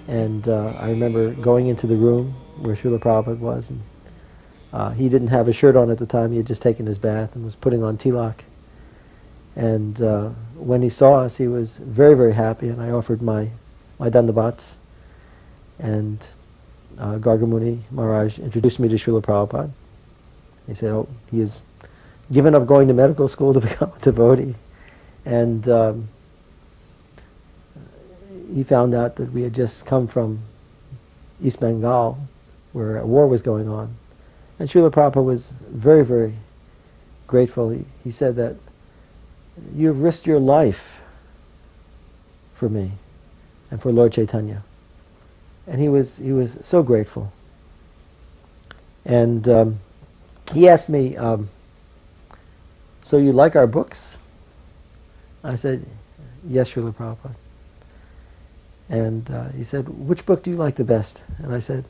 And I remember going into the room where Srila Prabhupada was, and he didn't have a shirt on at the time. He had just taken his bath and was putting on tilak. And when he saw us, he was very, very happy, and I offered my dandavats. And Gargamuni Maharaj introduced me to Srila Prabhupada. He said, oh, he has given up going to medical school to become a devotee. And he found out that we had just come from East Bengal, where a war was going on. And Srila Prabhupada was very, very grateful. He said that, you have risked your life for me and for Lord Chaitanya. And he was so grateful. And he asked me, so you like our books? I said, yes, Srila Prabhupada. And he said, which book do you like the best? And I said,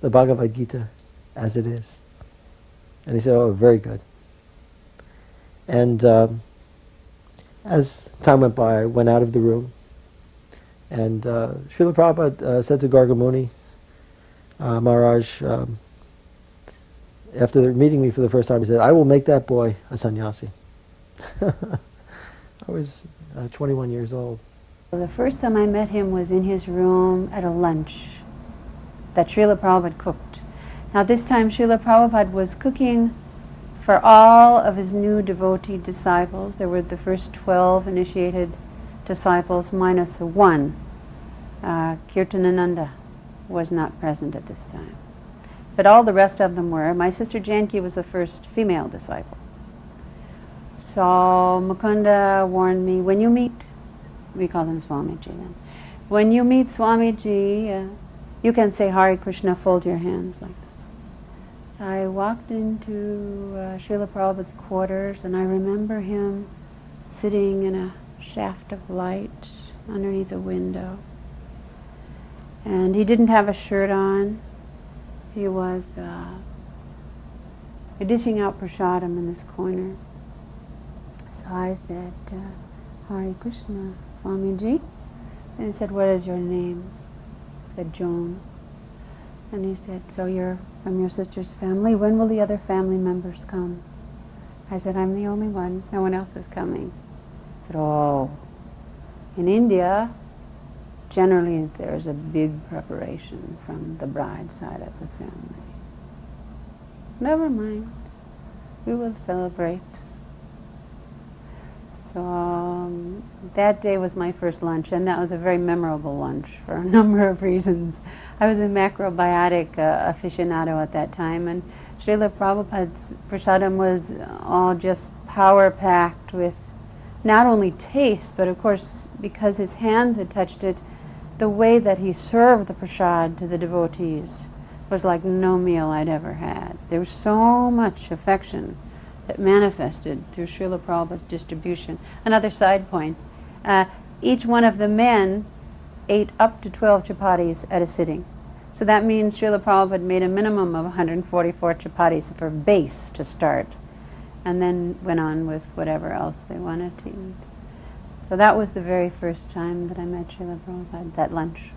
the Bhagavad Gita as it is. And he said, oh, very good. And as time went by, I went out of the room. And Srila Prabhupada said to Gargamuni Maharaj, after meeting me for the first time, he said, I will make that boy a sannyasi. I was 21 years old. The first time I met him was in his room at a lunch that Srila Prabhupada cooked. Now this time Srila Prabhupada was cooking for all of his new devotee disciples. There were the first 12 initiated disciples minus the one. Kirtanananda was not present at this time. But all the rest of them were. My sister Janki was the first female disciple. So Mukunda warned me, when you meet, we call him Swamiji then, when you meet Swamiji, you can say Hare Krishna, fold your hands like this. So I walked into Srila Prabhupada's quarters, and I remember him sitting in a shaft of light underneath a window. And he didn't have a shirt on. He was dishing out prasadam in this corner. So I said, Hare Krishna, Swamiji. And he said, what is your name? I said, Joan. And he said, so you're from your sister's family? When will the other family members come? I said, I'm the only one. No one else is coming. He said, oh. In India, generally there's a big preparation from the bride side of the family. Never mind. We will celebrate. So that day was my first lunch, and that was a very memorable lunch for a number of reasons. I was a macrobiotic aficionado at that time, and Srila Prabhupada's prasadam was all just power-packed with not only taste, but of course, because his hands had touched it, the way that he served the prasad to the devotees was like no meal I'd ever had. There was so much affection that manifested through Srila Prabhupada's distribution. Another side point, each one of the men ate up to 12 chapatis at a sitting. So that means Srila Prabhupada made a minimum of 144 chapatis for base to start, and then went on with whatever else they wanted to eat. So that was the very first time that I met Srila Prabhupada, that lunch.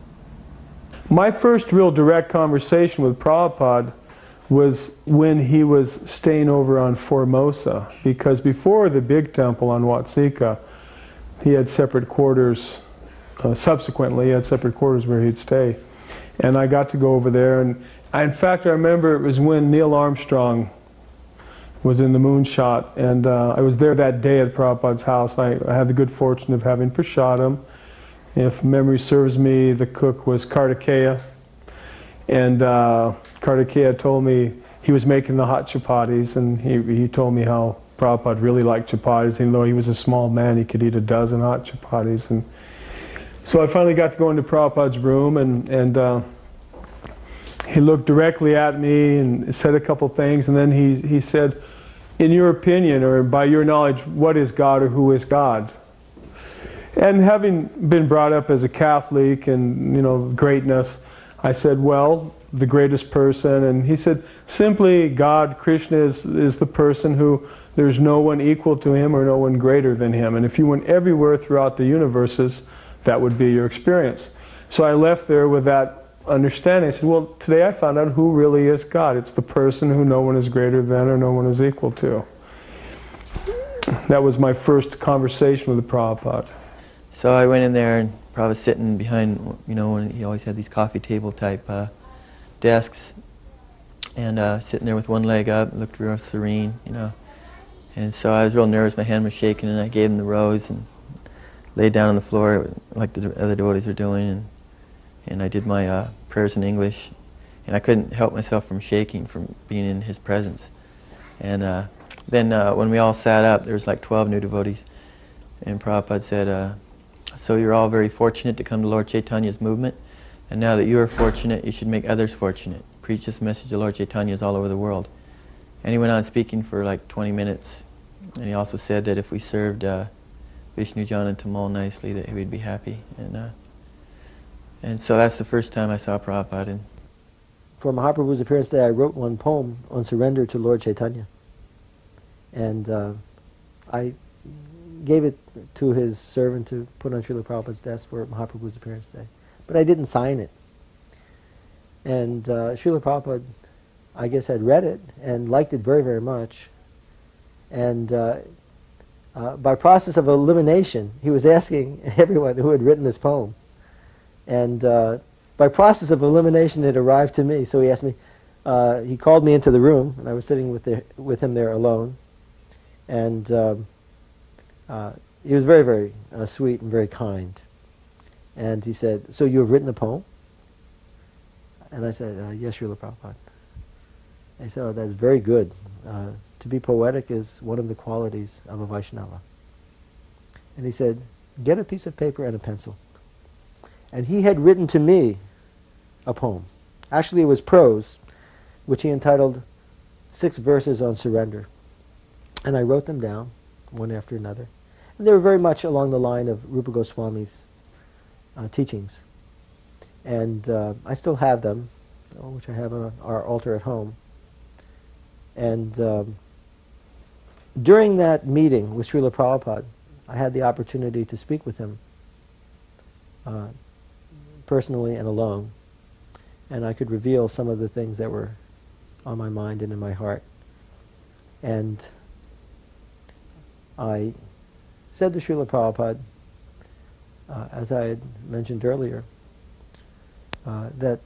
My first real direct conversation with Prabhupada was when he was staying over on Formosa, because before the big temple on Watsika, he had separate quarters. Subsequently, he had separate quarters where he'd stay. And I got to go over there, and in fact I remember it was when Neil Armstrong was in the moonshot, and I was there that day at Prabhupada's house. I had the good fortune of having prasadam. If memory serves me, the cook was Kartikeya, and Kartikeya told me he was making the hot chapatis, and he told me how Prabhupada really liked chapatis. Even though he was a small man, he could eat a dozen hot chapatis. And so I finally got to go into Prabhupada's room, and he looked directly at me and said a couple things, and then he said, in your opinion, or by your knowledge, what is God, or who is God? And having been brought up as a Catholic and, greatness, I said, well, the greatest person? And he said, simply God, Krishna is the person who there's no one equal to him or no one greater than him. And if you went everywhere throughout the universes, that would be your experience. So I left there with that understanding. I said, well, today I found out who really is God. It's the person who no one is greater than or no one is equal to. That was my first conversation with the Prabhupada. So I went in there, and Prabhupada was sitting behind, you know, and he always had these coffee table type desks, and sitting there with one leg up, looked real serene, you know. And so I was real nervous, my hand was shaking, and I gave him the rose and laid down on the floor like the other devotees are doing, and I did my prayers in English, and I couldn't help myself from shaking from being in his presence. And then when we all sat up, there was like 12 new devotees, and Prabhupada said, so you're all very fortunate to come to Lord Chaitanya's movement, and now that you are fortunate, you should make others fortunate. Preach this message of Lord Chaitanya's all over the world. And he went on speaking for like 20 minutes, and he also said that if we served Vishnu, John, and Tamal nicely, that he would be happy. And so that's the first time I saw Prabhupada. And for Mahaprabhu's appearance day, I wrote one poem on surrender to Lord Chaitanya. And I gave it to his servant to put on Srila Prabhupada's desk for Mahaprabhu's appearance day. But I didn't sign it. And Srila Prabhupada, I guess, had read it and liked it very, very much. And by process of elimination, he was asking everyone who had written this poem. And by process of elimination, it arrived to me. So he asked me, he called me into the room, and I was sitting with him there alone. And he was very, very sweet and very kind. And he said, so you have written a poem? And I said, yes, Srila Prabhupada. And he said, oh, that's very good. To be poetic is one of the qualities of a Vaishnava. And he said, get a piece of paper and a pencil. And he had written to me a poem. Actually, it was prose, which he entitled 6 Verses on Surrender. And I wrote them down, one after another. And they were very much along the line of Rupa Goswami's teachings. And I still have them, which I have on our altar at home. And during that meeting with Srila Prabhupada, I had the opportunity to speak with him personally and alone. And I could reveal some of the things that were on my mind and in my heart. And I said to Srila Prabhupada, as I had mentioned earlier, that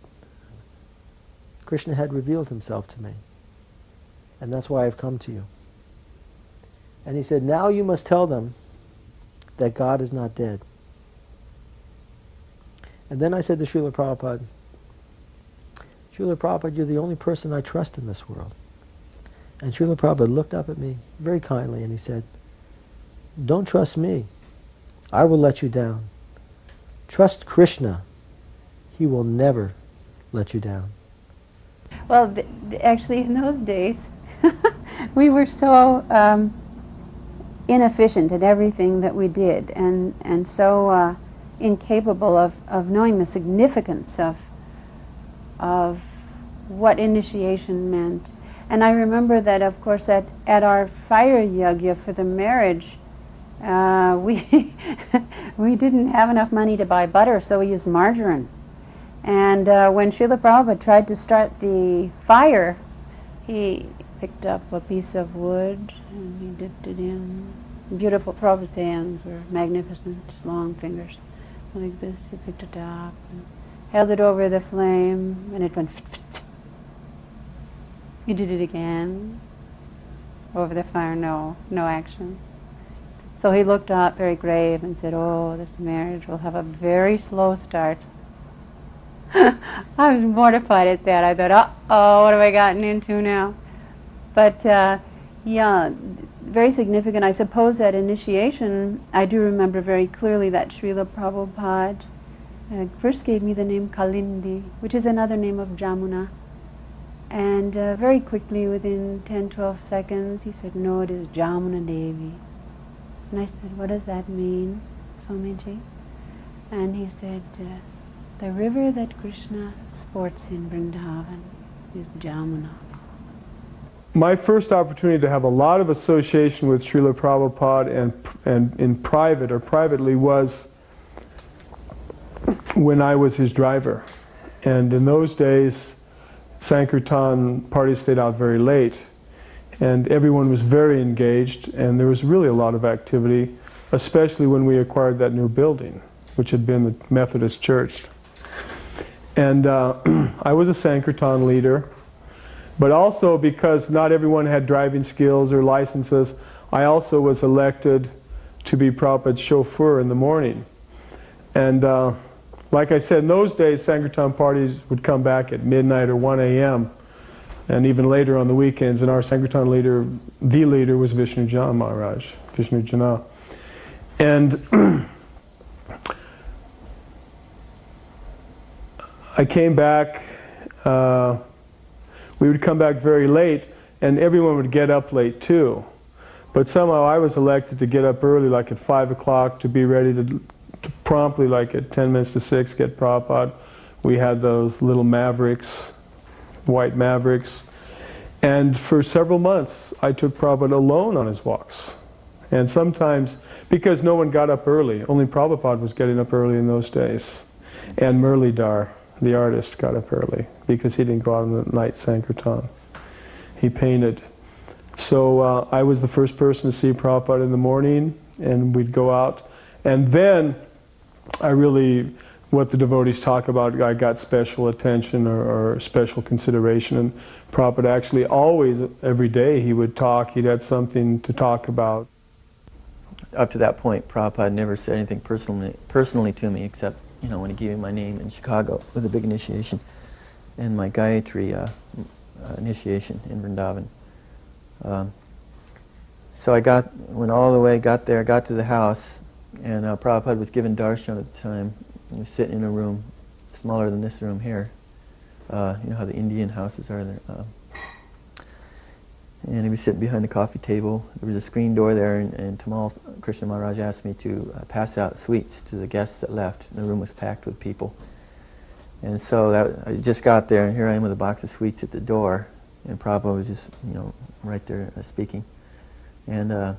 Krishna had revealed himself to me. And that's why I've come to you. And he said, now you must tell them that God is not dead. And then I said to Srila Prabhupada, Srila Prabhupada, you're the only person I trust in this world. And Srila Prabhupada looked up at me very kindly and he said, don't trust me. I will let you down. Trust Krishna. He will never let you down. Well, actually, in those days, we were so inefficient at everything that we did, and so incapable of knowing the significance of what initiation meant. And I remember that, of course, at our fire yagya for the marriage, we didn't have enough money to buy butter, so we used margarine. And when Srila Prabhupada tried to start the fire, he picked up a piece of wood and he dipped it in. Beautiful. Prabhupada's hands were magnificent, long fingers. Like this, he picked it up and held it over the flame, and it went He did it again. Over the fire, no action. So he looked up very grave and said, oh, this marriage will have a very slow start. I was mortified at that. I thought, uh-oh, what have I gotten into now? But yeah, very significant. I suppose at initiation, I do remember very clearly that Srila Prabhupada first gave me the name Kalindi, which is another name of Yamuna. And very quickly, within 10-12 seconds, he said, no, it is Yamuna Devi. And I said, what does that mean, Swamiji? And he said, The river that Krishna sports in Vrindavan is Yamuna. My first opportunity to have a lot of association with Srila Prabhupada and in private or privately was when I was his driver. And in those days, Sankirtan parties stayed out very late, and everyone was very engaged, and there was really a lot of activity, especially when we acquired that new building, which had been the Methodist church. And I was a Sankirtan leader, but also because not everyone had driving skills or licenses, I also was elected to be Prabhupada's chauffeur in the morning. And like I said, in those days, Sankirtan parties would come back at midnight or 1 a.m., and even later on the weekends, and our Sankirtan leader, the leader, was Vishnu Jana Maharaj, Vishnu Jana. And I came back, we would come back very late, and everyone would get up late too. But somehow I was elected to get up early, like at 5 o'clock, to be ready to promptly, like at 10 minutes to 6, get Prabhupada. We had those little Mavericks, white Mavericks. And for several months, I took Prabhupada alone on his walks. And sometimes, because no one got up early, only Prabhupada was getting up early in those days. And Murlidhar, the artist, got up early, because he didn't go out on the night Sankirtan. He painted. So I was the first person to see Prabhupada in the morning, and we'd go out. And then I really, what the devotees talk about, I got special attention or special consideration. And Prabhupada actually always, every day, he would talk, he'd had something to talk about. Up to that point, Prabhupada never said anything personally to me, except, you know, when he gave me my name in Chicago with a big initiation, and my Gayatri initiation in Vrindavan. So I went all the way, got there, got to the house, and Prabhupada was given darshan at the time. He was sitting in a room smaller than this room here. You know how the Indian houses are there. And he was sitting behind a coffee table. There was a screen door there, and Tamal Krishna Maharaj asked me to pass out sweets to the guests that left. The room was packed with people. And so I just got there, and here I am with a box of sweets at the door, and Prabhupada was just, you know, right there speaking. And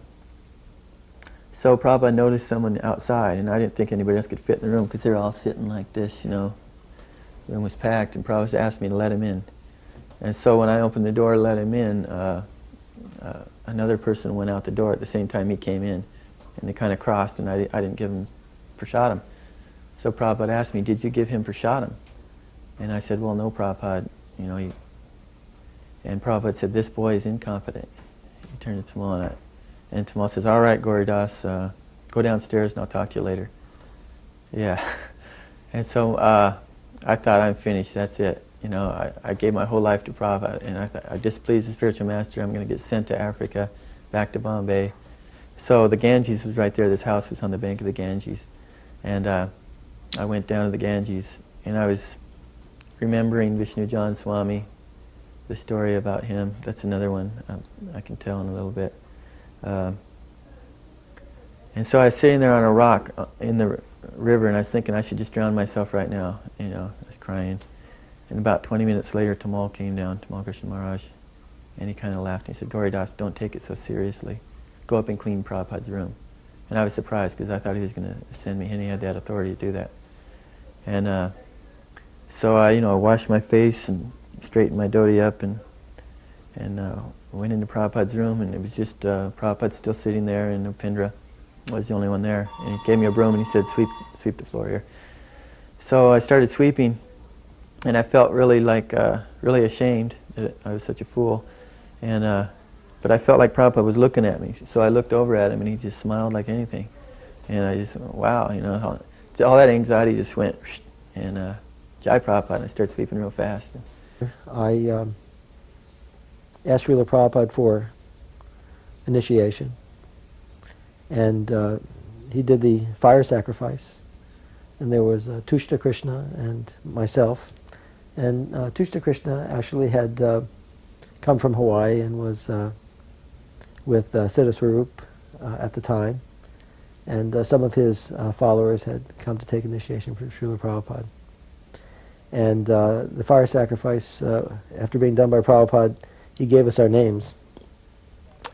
so Prabhupada noticed someone outside, and I didn't think anybody else could fit in the room because they were all sitting like this, you know. The room was packed, and Prabhupada asked me to let him in. And so when I opened the door to let him in, another person went out the door at the same time he came in, and they kind of crossed, and I didn't give him prasadam. So Prabhupada asked me, "Did you give him prasadam?" And I said, "Well, no, Prabhupada, you know." And Prabhupada said, "This boy is incompetent." He turned to Tamal, and Tamal says, "All right, Gauridas, go downstairs and I'll talk to you later." Yeah. And so I thought, I'm finished, that's it. You know, I gave my whole life to Prabhupada, and I thought, I displeased the spiritual master, I'm going to get sent to Africa, back to Bombay. So the Ganges was right there, this house was on the bank of the Ganges. And I went down to the Ganges, and I was remembering Vishnu Jan Swami, the story about him. That's another one I can tell in a little bit. And so I was sitting there on a rock in the river, and I was thinking I should just drown myself right now. You know, I was crying. And about 20 minutes later, Tamal came down, Tamal Krishna Maharaj, and he kind of laughed. He said, "Gauridas, don't take it so seriously. Go up and clean Prabhupada's room." And I was surprised because I thought he was going to send me, and he had that authority to do that. And so I, you know, washed my face and straightened my dhoti up, and went into Prabhupada's room, and it was just Prabhupada still sitting there, and Upendra was the only one there. And he gave me a broom, and he said, sweep the floor here. So I started sweeping, and I felt really like, really ashamed that I was such a fool. And but I felt like Prabhupada was looking at me. So I looked over at him, and he just smiled like anything. And I just went, wow, you know, all that anxiety just went, and Jai Prabhupada, and I started sweeping real fast. I asked Srila Prabhupada for initiation, and he did the fire sacrifice, and there was Tushta Krishna and myself, and Tushta Krishna actually had come from Hawaii and was with Siddha Swarup at the time, and some of his followers had come to take initiation from Srila Prabhupada. And the fire sacrifice, after being done by Prabhupada, he gave us our names.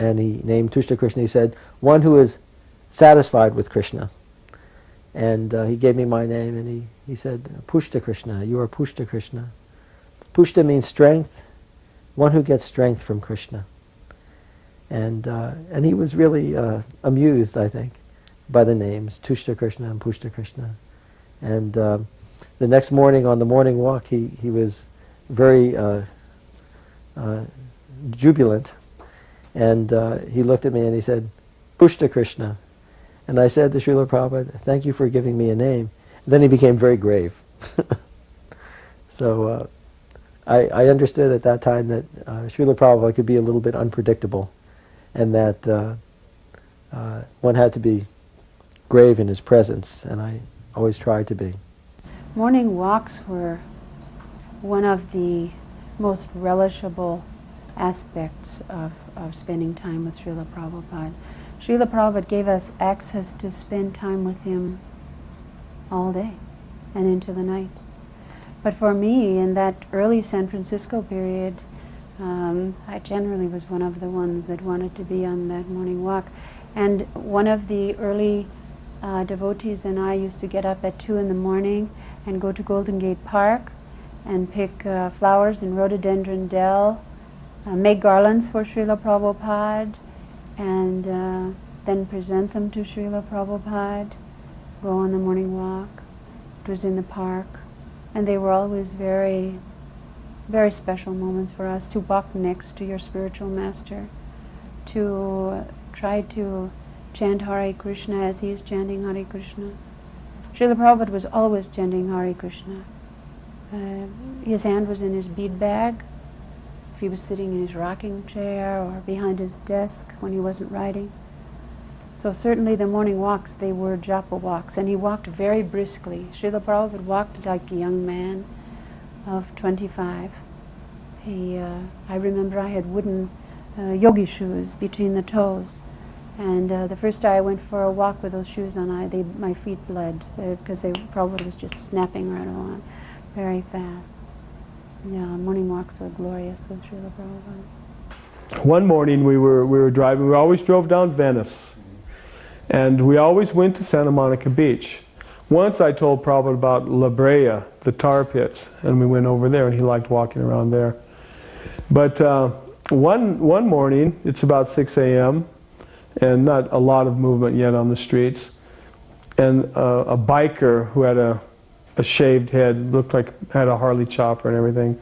And he named Tushta Krishna. He said, one who is satisfied with Krishna. And he gave me my name, and he said, Pusta Krishna, you are Pusta Krishna. Pusta means strength, one who gets strength from Krishna. And he was really amused, I think, by the names, Tushta Krishna and Pusta Krishna. And the next morning on the morning walk, he was very jubilant. And he looked at me and he said, Pushta Krishna. And I said to Srila Prabhupada, thank you for giving me a name. And then he became very grave. So I understood at that time that Srila Prabhupada could be a little bit unpredictable, and that one had to be grave in his presence, and I always tried to be. Morning walks were one of the most relishable aspects of spending time with Srila Prabhupada. Srila Prabhupada gave us access to spend time with him all day and into the night. But for me, in that early San Francisco period, I generally was one of the ones that wanted to be on that morning walk. And one of the early devotees and I used to get up at 2 in the morning and go to Golden Gate Park and pick flowers in Rhododendron Dell, make garlands for Srila Prabhupada, and then present them to Srila Prabhupada, go on the morning walk. It was in the park. And they were always very, very special moments for us, to walk next to your spiritual master, to try to chant Hare Krishna as he is chanting Hare Krishna. Srila Prabhupada was always chanting Hare Krishna. His hand was in his bead bag, if he was sitting in his rocking chair or behind his desk when he wasn't writing. So certainly the morning walks, they were japa walks, and he walked very briskly. Srila Prabhupada walked like a young man of 25. I remember I had wooden yogi shoes between the toes, and the first day I went for a walk with those shoes on, my feet bled because Prabhupada was just snapping right along very fast. Yeah, morning walks were glorious with Srila Prabhupada. One morning we were driving. We always drove down Venice. And we always went to Santa Monica Beach. Once I told Prabhupada about La Brea, the tar pits, and we went over there, and he liked walking around there. But one morning, it's about 6 a.m., and not a lot of movement yet on the streets, and a biker who had a shaved head, looked like had a Harley chopper and everything,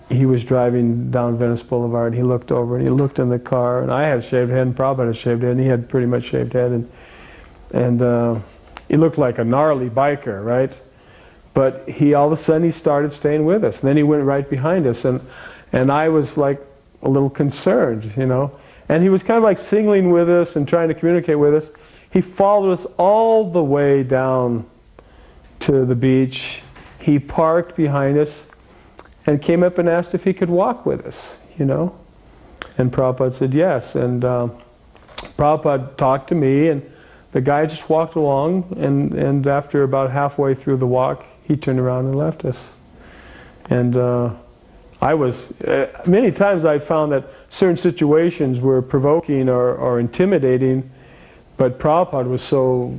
he was driving down Venice Boulevard, and he looked over and he looked in the car, and I had a shaved head and Prabhupada had a shaved head, and he had pretty much shaved head, and he looked like a gnarly biker, right? But all of a sudden he started staying with us, and then he went right behind us, and I was like a little concerned, you know, and he was kind of like signaling with us and trying to communicate with us. He followed us all the way down to the beach. He parked behind us and came up and asked if he could walk with us, you know. And Prabhupada said yes. And Prabhupada talked to me, and the guy just walked along, and after about halfway through the walk, he turned around and left us. And I was, many times I found that certain situations were provoking or intimidating, but Prabhupada was so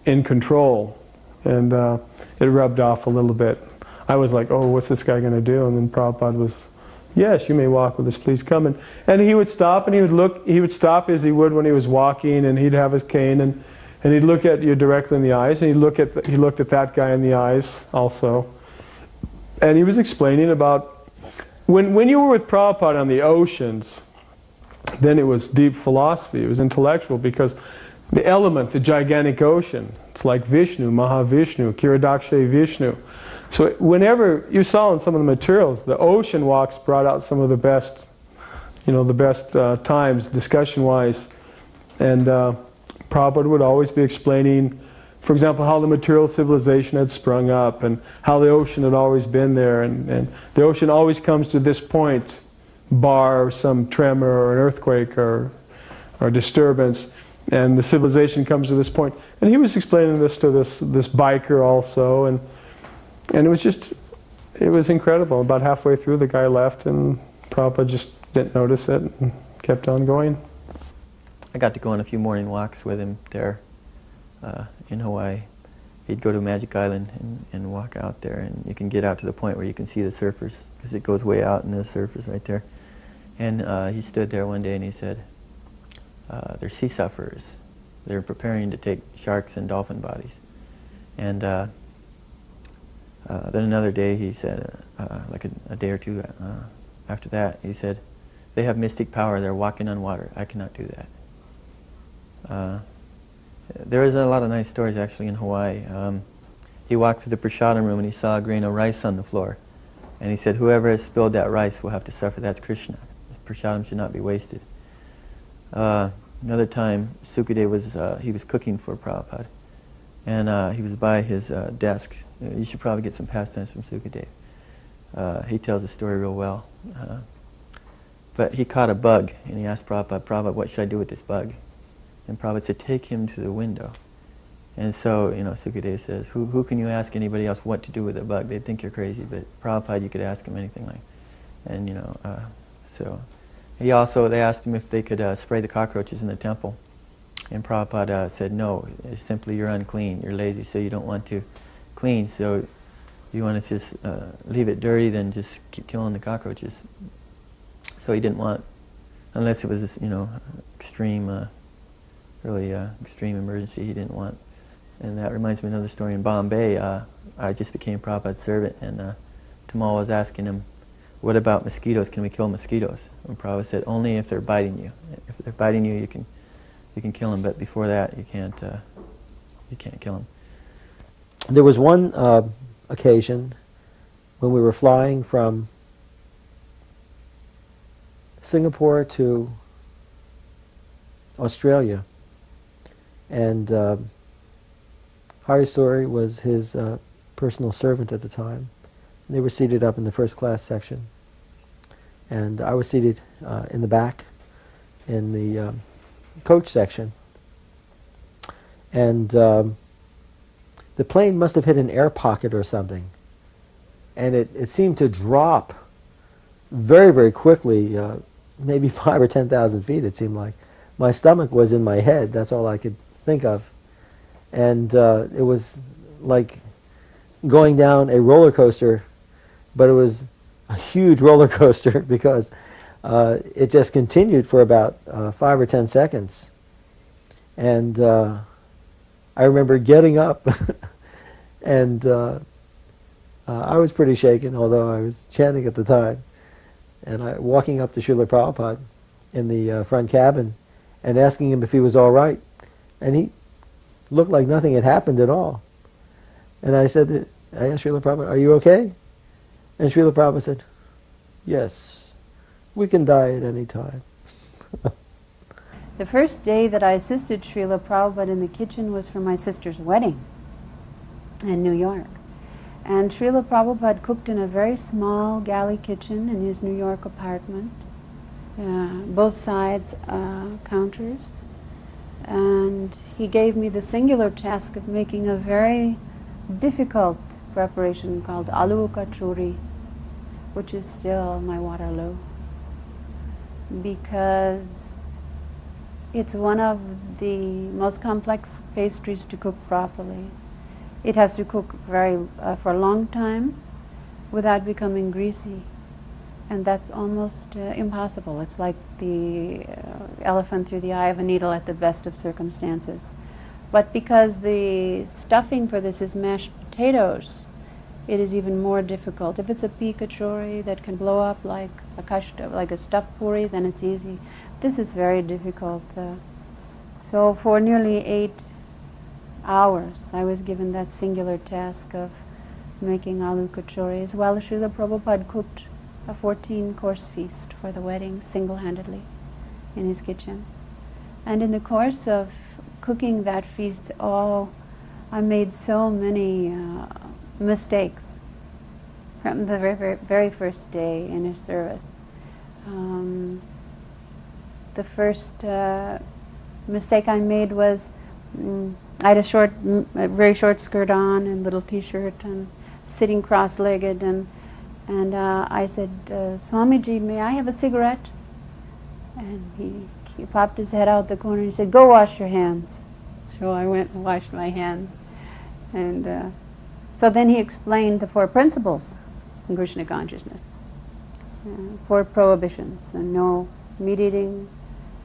in control, and it rubbed off a little bit. I was like, oh, what's this guy going to do? And then Prabhupada was, yes, you may walk with us, please come. And he would stop, and he would stop as he would when he was walking, and he'd have his cane, and he'd look at you directly in the eyes, and he looked at that guy in the eyes also. And he was explaining about, when you were with Prabhupada on the oceans, then it was deep philosophy, it was intellectual, because the element, the gigantic ocean, it's like Vishnu, Mahavishnu, Kiradakshay Vishnu. So whenever you saw in some of the materials, the ocean walks brought out some of the best, times, discussion-wise. And Prabhupada would always be explaining, for example, how the material civilization had sprung up, and how the ocean had always been there, and the ocean always comes to this point, bar some tremor or an earthquake or disturbance, and the civilization comes to this point. And he was explaining this to this biker also, and it was just it was incredible. About halfway through, the guy left, and Prabhupada just didn't notice it and kept on going. I got to go on a few morning walks with him there in Hawaii. He'd go to Magic Island and walk out there, and you can get out to the point where you can see the surfers, because it goes way out in the surface right there. And he stood there one day and he said, they're sea sufferers. They're preparing to take sharks and dolphin bodies. And then another day he said, like a day or two after that, he said, they have mystic power, they're walking on water. I cannot do that. There is a lot of nice stories actually in Hawaii. He walked through the prasadam room and he saw a grain of rice on the floor. And he said, whoever has spilled that rice will have to suffer. That's Krishna. Prasadam should not be wasted. Another time, Sukadeva was cooking for Prabhupada. And he was by his desk. You should probably get some pastimes from Sukadeva. He tells the story real well. But he caught a bug, and he asked Prabhupada, Prabhupada, what should I do with this bug? And Prabhupada said, take him to the window. And so, Sukadeva says, who can you ask anybody else what to do with a bug? They'd think you're crazy, but Prabhupada, you could ask him anything like. And, so they asked him if they could spray the cockroaches in the temple. And Prabhupada said, no, it's simply you're unclean, you're lazy, so you don't want to clean. So you want to just leave it dirty, then just keep killing the cockroaches. So he didn't want, unless it was this, extreme, really extreme emergency, he didn't want. And that reminds me of another story in Bombay. I just became Prabhupada's servant, and Tamal was asking him, what about mosquitoes? Can we kill mosquitoes? And Prabhupada said, only if they're biting you. If they're biting you, you can kill them, but before that, you can't kill them. There was one occasion when we were flying from Singapore to Australia, and Hari Story was his personal servant at the time. They were seated up in the first class section, and I was seated in the back in the coach section. And the plane must have hit an air pocket or something, and it seemed to drop very, very quickly, maybe 5,000 or 10,000 feet, it seemed like. My stomach was in my head, that's all I could think of. And it was like going down a roller coaster, but it was a huge roller coaster because it just continued for about 5 or 10 seconds. And I remember getting up and I was pretty shaken, although I was chanting at the time. And walking up to Srila Prabhupada in the front cabin and asking him if he was all right. And he looked like nothing had happened at all. And I asked Srila Prabhupada, are you okay? And Srila Prabhupada said, yes, we can die at any time. The first day that I assisted Srila Prabhupada in the kitchen was for my sister's wedding in New York. And Srila Prabhupada cooked in a very small galley kitchen in his New York apartment, both sides counters. And he gave me the singular task of making a very difficult preparation called aloo kachori, which is still my Waterloo, because it's one of the most complex pastries to cook properly. It has to cook for a long time without becoming greasy, and that's almost impossible. It's like the elephant through the eye of a needle at the best of circumstances. But because the stuffing for this is mashed potatoes, it is even more difficult. If it's a pea kachori that can blow up like a stuffed puri, then it's easy. This is very difficult. So for nearly 8 hours, I was given that singular task of making aloo kachoris, while Srila Prabhupada cooked a 14-course feast for the wedding single-handedly in his kitchen. And in the course of cooking that feast, I made so many mistakes from the very first day in his service. The first mistake I made was I had a very short skirt on and little t-shirt and sitting cross-legged, and And I said, Swamiji, may I have a cigarette? And he popped his head out the corner and he said, go wash your hands. So I went and washed my hands. And so then he explained the 4 principles in Krishna consciousness. 4 prohibitions, and no meat eating,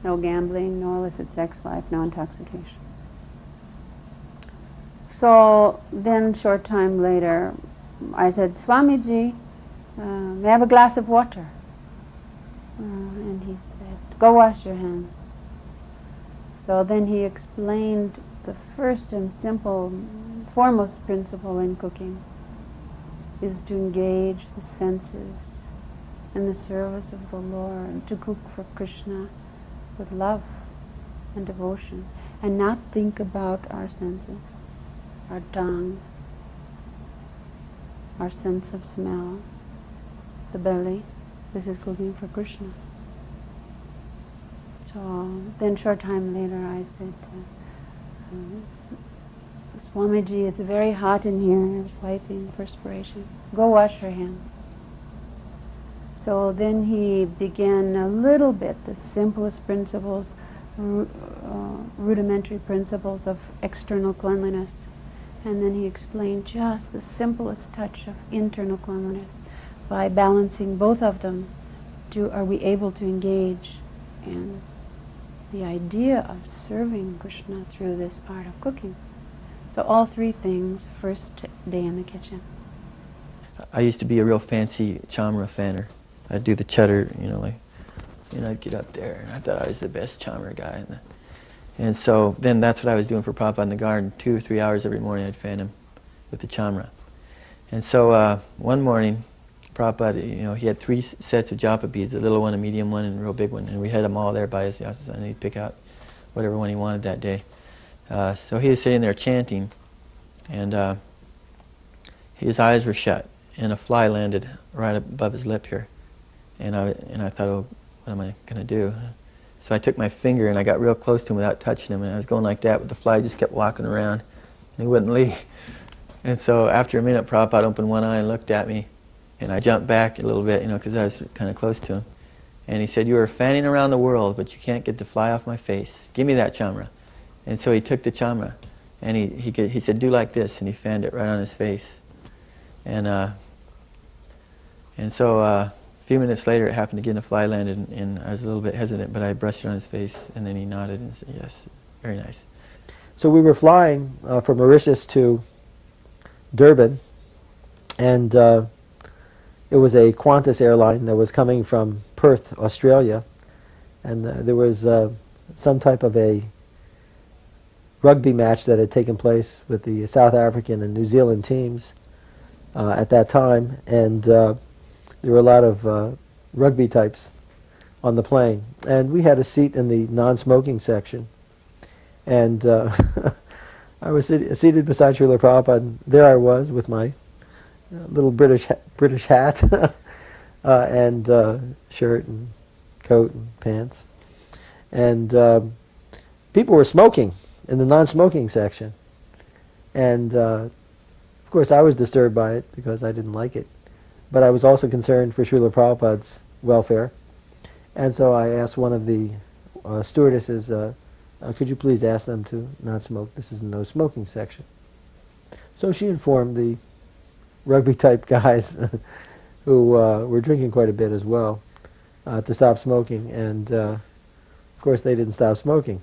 no gambling, no illicit sex life, no intoxication. So then short time later, I said, Swamiji, may I have a glass of water? And he said, go wash your hands. So then he explained the first and simple, foremost principle in cooking is to engage the senses in the service of the Lord, to cook for Krishna with love and devotion, and not think about our senses, our tongue, our sense of smell, the belly. This is cooking for Krishna. So then short time later I said, Swamiji, it's very hot in here. I was wiping perspiration. Go wash your hands. So then he began a little bit, the simplest principles, rudimentary principles of external cleanliness. And then he explained just the simplest touch of internal cleanliness. By balancing both of them, are we able to engage in the idea of serving Krishna through this art of cooking. So all 3 things, first day in the kitchen. I used to be a real fancy chamra fanner. I'd do the cheddar, I'd get up there, and I thought I was the best chamra guy. And so then that's what I was doing for Prabhupada in the garden. 2 or 3 hours every morning I'd fan him with the chamra. And so one morning, Prabhupada, he had 3 sets of japa beads, a little one, a medium one, and a real big one. And we had them all there by his yasasa, and he'd pick out whatever one he wanted that day. So he was sitting there chanting, and his eyes were shut, and a fly landed right above his lip here. And I thought, oh, what am I going to do? So I took my finger and I got real close to him without touching him, and I was going like that, but the fly just kept walking around, and he wouldn't leave. And so after a minute, Prabhupada opened one eye and looked at me, and I jumped back a little bit, because I was kind of close to him. And he said, you are fanning around the world, but you can't get the fly off my face. Give me that chamra. And so he took the chamra, and he said, do like this, and he fanned it right on his face. And so a few minutes later, it happened again, the fly landed, and I was a little bit hesitant, but I brushed it on his face, and then he nodded and said, yes, very nice. So we were flying from Mauritius to Durban, and it was a Qantas airline that was coming from Perth, Australia, and there was some type of a rugby match that had taken place with the South African and New Zealand teams at that time, and there were a lot of rugby types on the plane. And we had a seat in the non-smoking section, and I was seated beside Srila Prabhupada, and there I was with my little British hat and shirt and coat and pants. And people were smoking in the non-smoking section. And of course I was disturbed by it because I didn't like it. But I was also concerned for Srila Prabhupada's welfare. And so I asked one of the stewardesses, could you please ask them to not smoke? This is a no smoking section. So she informed the rugby type guys who were drinking quite a bit as well to stop smoking, and of course they didn't stop smoking.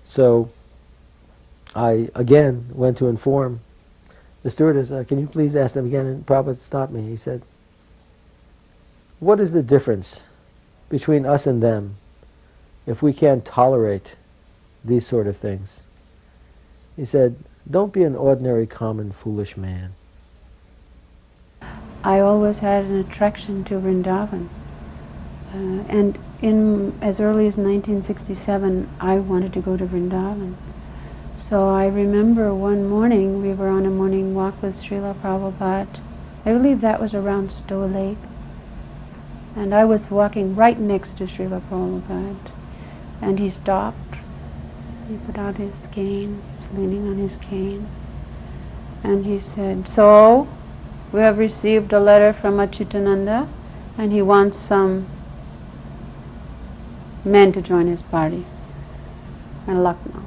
So I again went to inform the stewardess, can you please ask them again? And Prabhupada stopped me. He said, what is the difference between us and them if we can't tolerate these sort of things? He said, don't be an ordinary, common, foolish man. I always had an attraction to Vrindavan. And in as early as 1967, I wanted to go to Vrindavan. So I remember one morning, we were on a morning walk with Srila Prabhupada. I believe that was around Stowe Lake. And I was walking right next to Srila Prabhupada. And he stopped. He put out his cane, leaning on his cane. And he said, so, we have received a letter from Achyutananda, and he wants some men to join his party in Lucknow.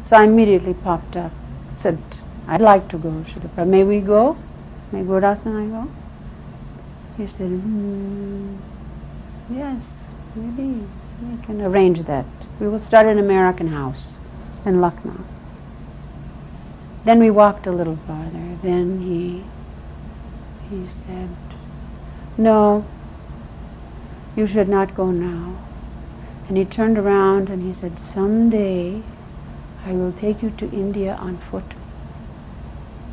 So I immediately popped up, said, I'd like to go, Srila Prabhupada. May we go? May Gauridas and I go? He said, yes, maybe we can arrange that. We will start an American house in Lucknow. Then we walked a little farther. Then he said, no, you should not go now. And he turned around and he said, someday I will take you to India on foot.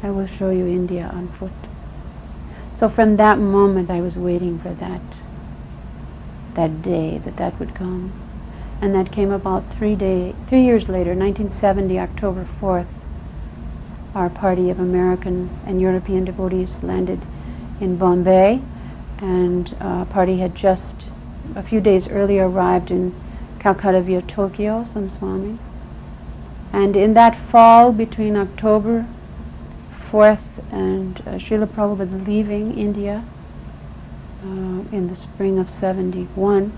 I will show you India on foot. So from that moment I was waiting for that day that would come. And that came about 3 years later, 1970, October 4th. Our party of American and European devotees landed in Bombay, and our party had just a few days earlier arrived in Calcutta via Tokyo, some swamis. And in that fall between October 4th and Srila Prabhupada leaving India in the spring of 71,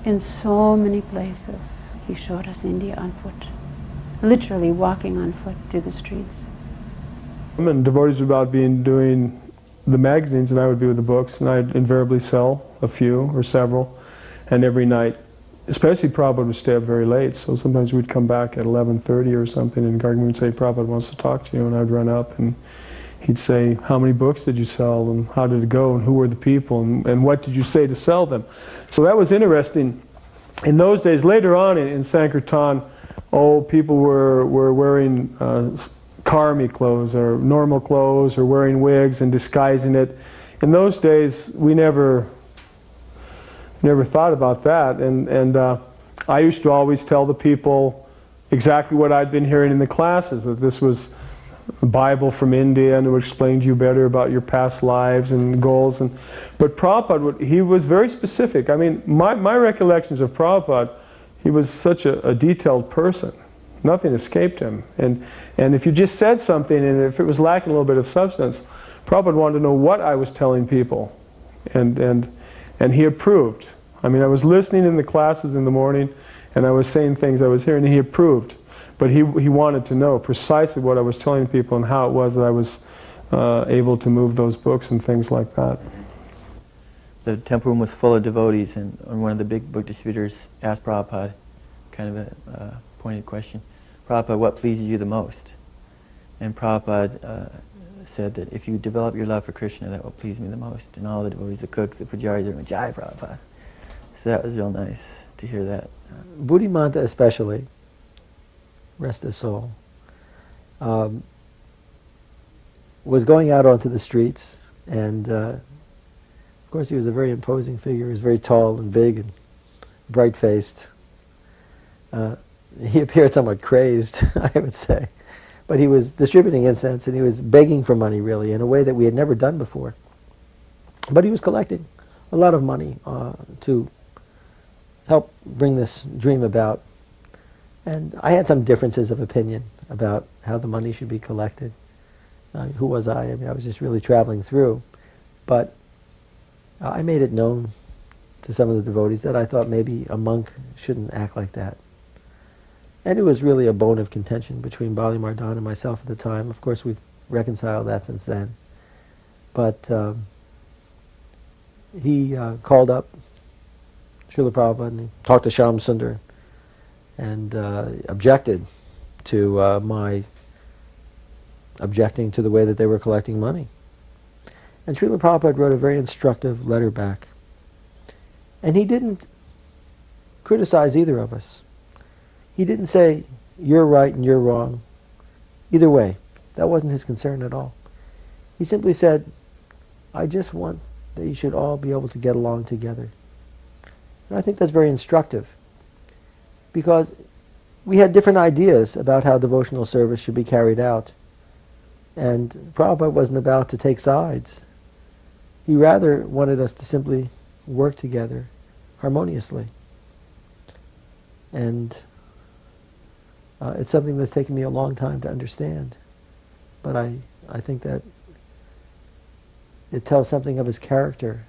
in so many places he showed us India on foot, literally walking on foot through the streets. And devotees would about doing the magazines, and I would be with the books, and I'd invariably sell a few or several, and every night, especially Prabhupada would stay up very late, so sometimes we'd come back at 11:30 or something, and Gargman would say, Prabhupada wants to talk to you, and I'd run up, and he'd say, how many books did you sell, and how did it go, and who were the people, and what did you say to sell them? So that was interesting. In those days, later on in Sankirtan, people were wearing karmi clothes, or normal clothes, or wearing wigs and disguising it. In those days, we never thought about that, and I used to always tell the people exactly what I'd been hearing in the classes, that this was the Bible from India, and it would explain to you better about your past lives and goals. But Prabhupada, he was very specific. I mean, my recollections of Prabhupada, he was such a detailed person. Nothing escaped him. And if you just said something, and if it was lacking a little bit of substance, Prabhupada wanted to know what I was telling people. And he approved. I mean, I was listening in the classes in the morning, and I was saying things I was hearing, and he approved. But he wanted to know precisely what I was telling people and how it was that I was able to move those books and things like that. The temple room was full of devotees, and one of the big book distributors asked Prabhupada, kind of a pointed question, Prabhupada, what pleases you the most? And Prabhupada said that if you develop your love for Krishna, that will please me the most. And all the devotees, the cooks, the pujaris, went, Jai Prabhupada. So that was real nice to hear that. Buddhimanta especially, rest his soul, was going out onto the streets, and of course he was a very imposing figure. He was very tall and big and bright-faced. He appeared somewhat crazed, I would say, but he was distributing incense, and he was begging for money, really, in a way that we had never done before. But he was collecting a lot of money to help bring this dream about. And I had some differences of opinion about how the money should be collected. Who was I? I mean, I was just really traveling through. But I made it known to some of the devotees that I thought maybe a monk shouldn't act like that. And it was really a bone of contention between Bali Mardana and myself at the time. Of course, we've reconciled that since then. But he called up Srila Prabhupada and he talked to Shyam Sundar and objected to my objecting to the way that they were collecting money. And Srila Prabhupada wrote a very instructive letter back. And he didn't criticize either of us. He didn't say, you're right and you're wrong. Either way, that wasn't his concern at all. He simply said, I just want that you should all be able to get along together. And I think that's very instructive, because we had different ideas about how devotional service should be carried out. And Prabhupada wasn't about to take sides. He rather wanted us to simply work together harmoniously. And it's something that's taken me a long time to understand. But I think that it tells something of his character,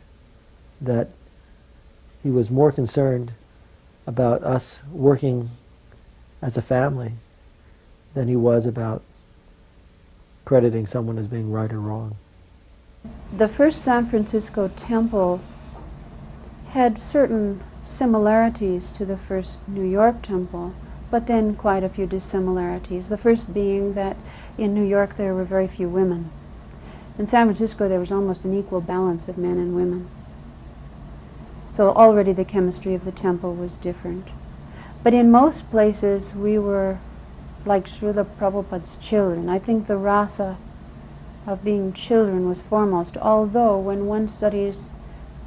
that he was more concerned about us working as a family than he was about crediting someone as being right or wrong. The first San Francisco temple had certain similarities to the first New York temple, but then quite a few dissimilarities. The first being that in New York there were very few women. In San Francisco there was almost an equal balance of men and women. So already the chemistry of the temple was different. But in most places we were like Srila Prabhupada's children. I think the rasa of being children was foremost, although when one studies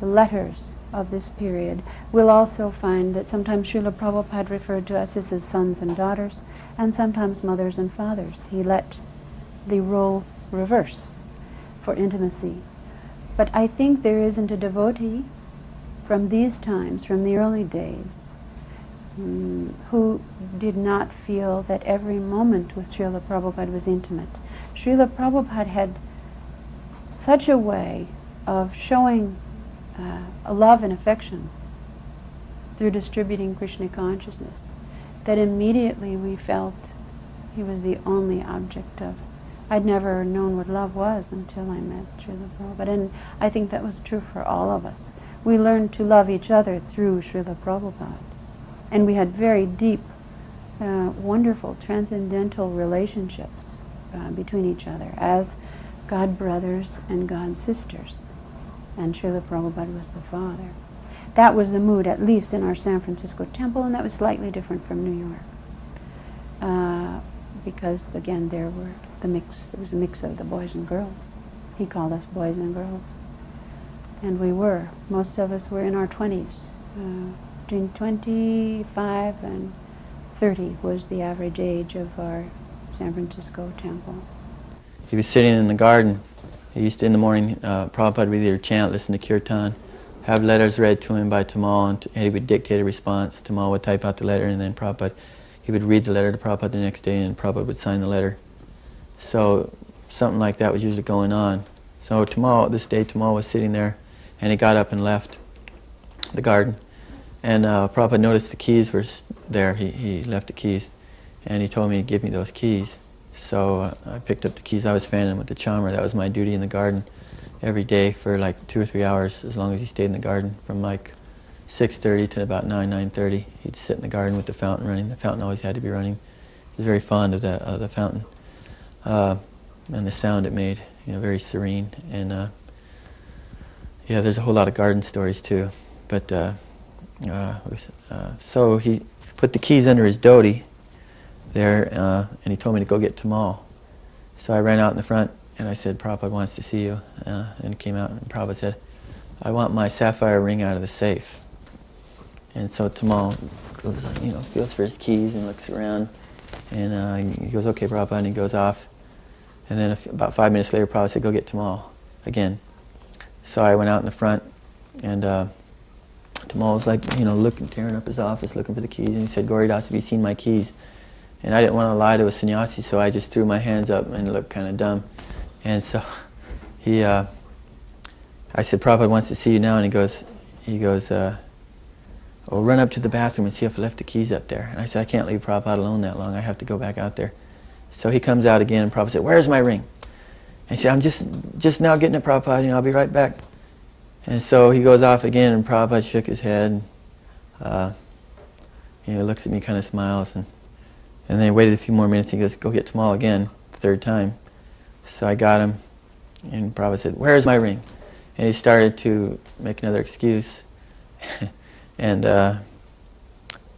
the letters of this period, we'll also find that sometimes Srila Prabhupada referred to us as his sons and daughters, and sometimes mothers and fathers. He let the role reverse for intimacy. But I think there isn't a devotee from these times, from the early days, who did not feel that every moment with Srila Prabhupada was intimate. Srila Prabhupada had such a way of showing a love and affection through distributing Krishna consciousness that immediately we felt he was the only object of. I'd never known what love was until I met Srila Prabhupada, and I think that was true for all of us. We learned to love each other through Srila Prabhupada, and we had very deep, wonderful, transcendental relationships between each other as God brothers and God sisters. And Srila Prabhupada was the father. That was the mood, at least in our San Francisco temple, and that was slightly different from New York. Because, again, there was a mix of the boys and girls. He called us boys and girls. And we were. Most of us were in our 20s. Between 25 and 30 was the average age of our San Francisco temple. He was sitting in the garden. He used to, in the morning, Prabhupada would either chant, listen to kirtan, have letters read to him by Tamal, and he would dictate a response. Tamal would type out the letter, and then he would read the letter to Prabhupada the next day, and Prabhupada would sign the letter. So something like that was usually going on. So this day Tamal was sitting there, and he got up and left the garden. And Prabhupada noticed the keys were there. He left the keys, and he told me to give me those keys. So I picked up the keys. I was fanning him with the chamar. That was my duty in the garden every day for like 2 or 3 hours, as long as he stayed in the garden, from like 6:30 to about 9:30. He'd sit in the garden with the fountain running. The fountain always had to be running. He was very fond of the fountain and the sound it made. Very serene. And yeah, there's a whole lot of garden stories too. But so he put the keys under his dhoti there, and he told me to go get Tamal. So I ran out in the front, and I said, "Prabhupada wants to see you." And he came out, and Prabhupada said, "I want my sapphire ring out of the safe." And so Tamal goes, feels for his keys and looks around, and he goes, "Okay, Prabhupada," and he goes off. And then about 5 minutes later, Prabhupada said, "Go get Tamal again." So I went out in the front, and Tamal was like, looking, tearing up his office, looking for the keys, and he said, "Gauridas, have you seen my keys?" And I didn't want to lie to a sannyasi, so I just threw my hands up and looked kind of dumb. And so I said, "Prabhupada wants to see you now," and he goes, "Oh, run up to the bathroom and see if I left the keys up there." And I said, "I can't leave Prabhupada alone that long. I have to go back out there." So he comes out again, and Prabhupada said, "Where's my ring?" And he said, "I'm just now getting it, Prabhupada, I'll be right back." And so he goes off again, and Prabhupada shook his head, and looks at me, kind of smiles, and then he waited a few more minutes, and he goes, "Go get Tamal again," the third time. So I got him, and Prabhupada said, "Where's my ring?" And he started to make another excuse. And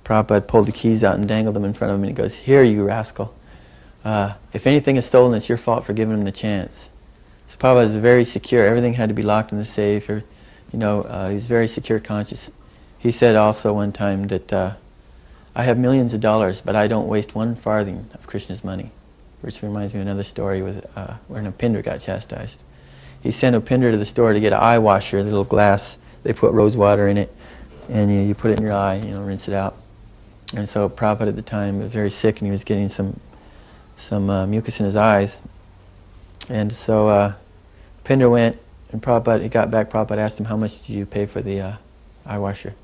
Prabhupada pulled the keys out and dangled them in front of him, and he goes, "Here, you rascal. If anything is stolen, it's your fault for giving him the chance." So Prabhupada was very secure. Everything had to be locked in the safe. He was very secure conscious. He said also one time that, "I have millions of dollars, but I don't waste one farthing of Krishna's money," which reminds me of another story where Upindra got chastised. He sent Upindra to the store to get an eye washer, a little glass. They put rose water in it, and you put it in your eye, rinse it out. And so Prabhupada at the time was very sick, and he was getting some mucus in his eyes. And so Upindra went and Prabhupada, he got back, Prabhupada asked him, how much did you pay for the eye washer?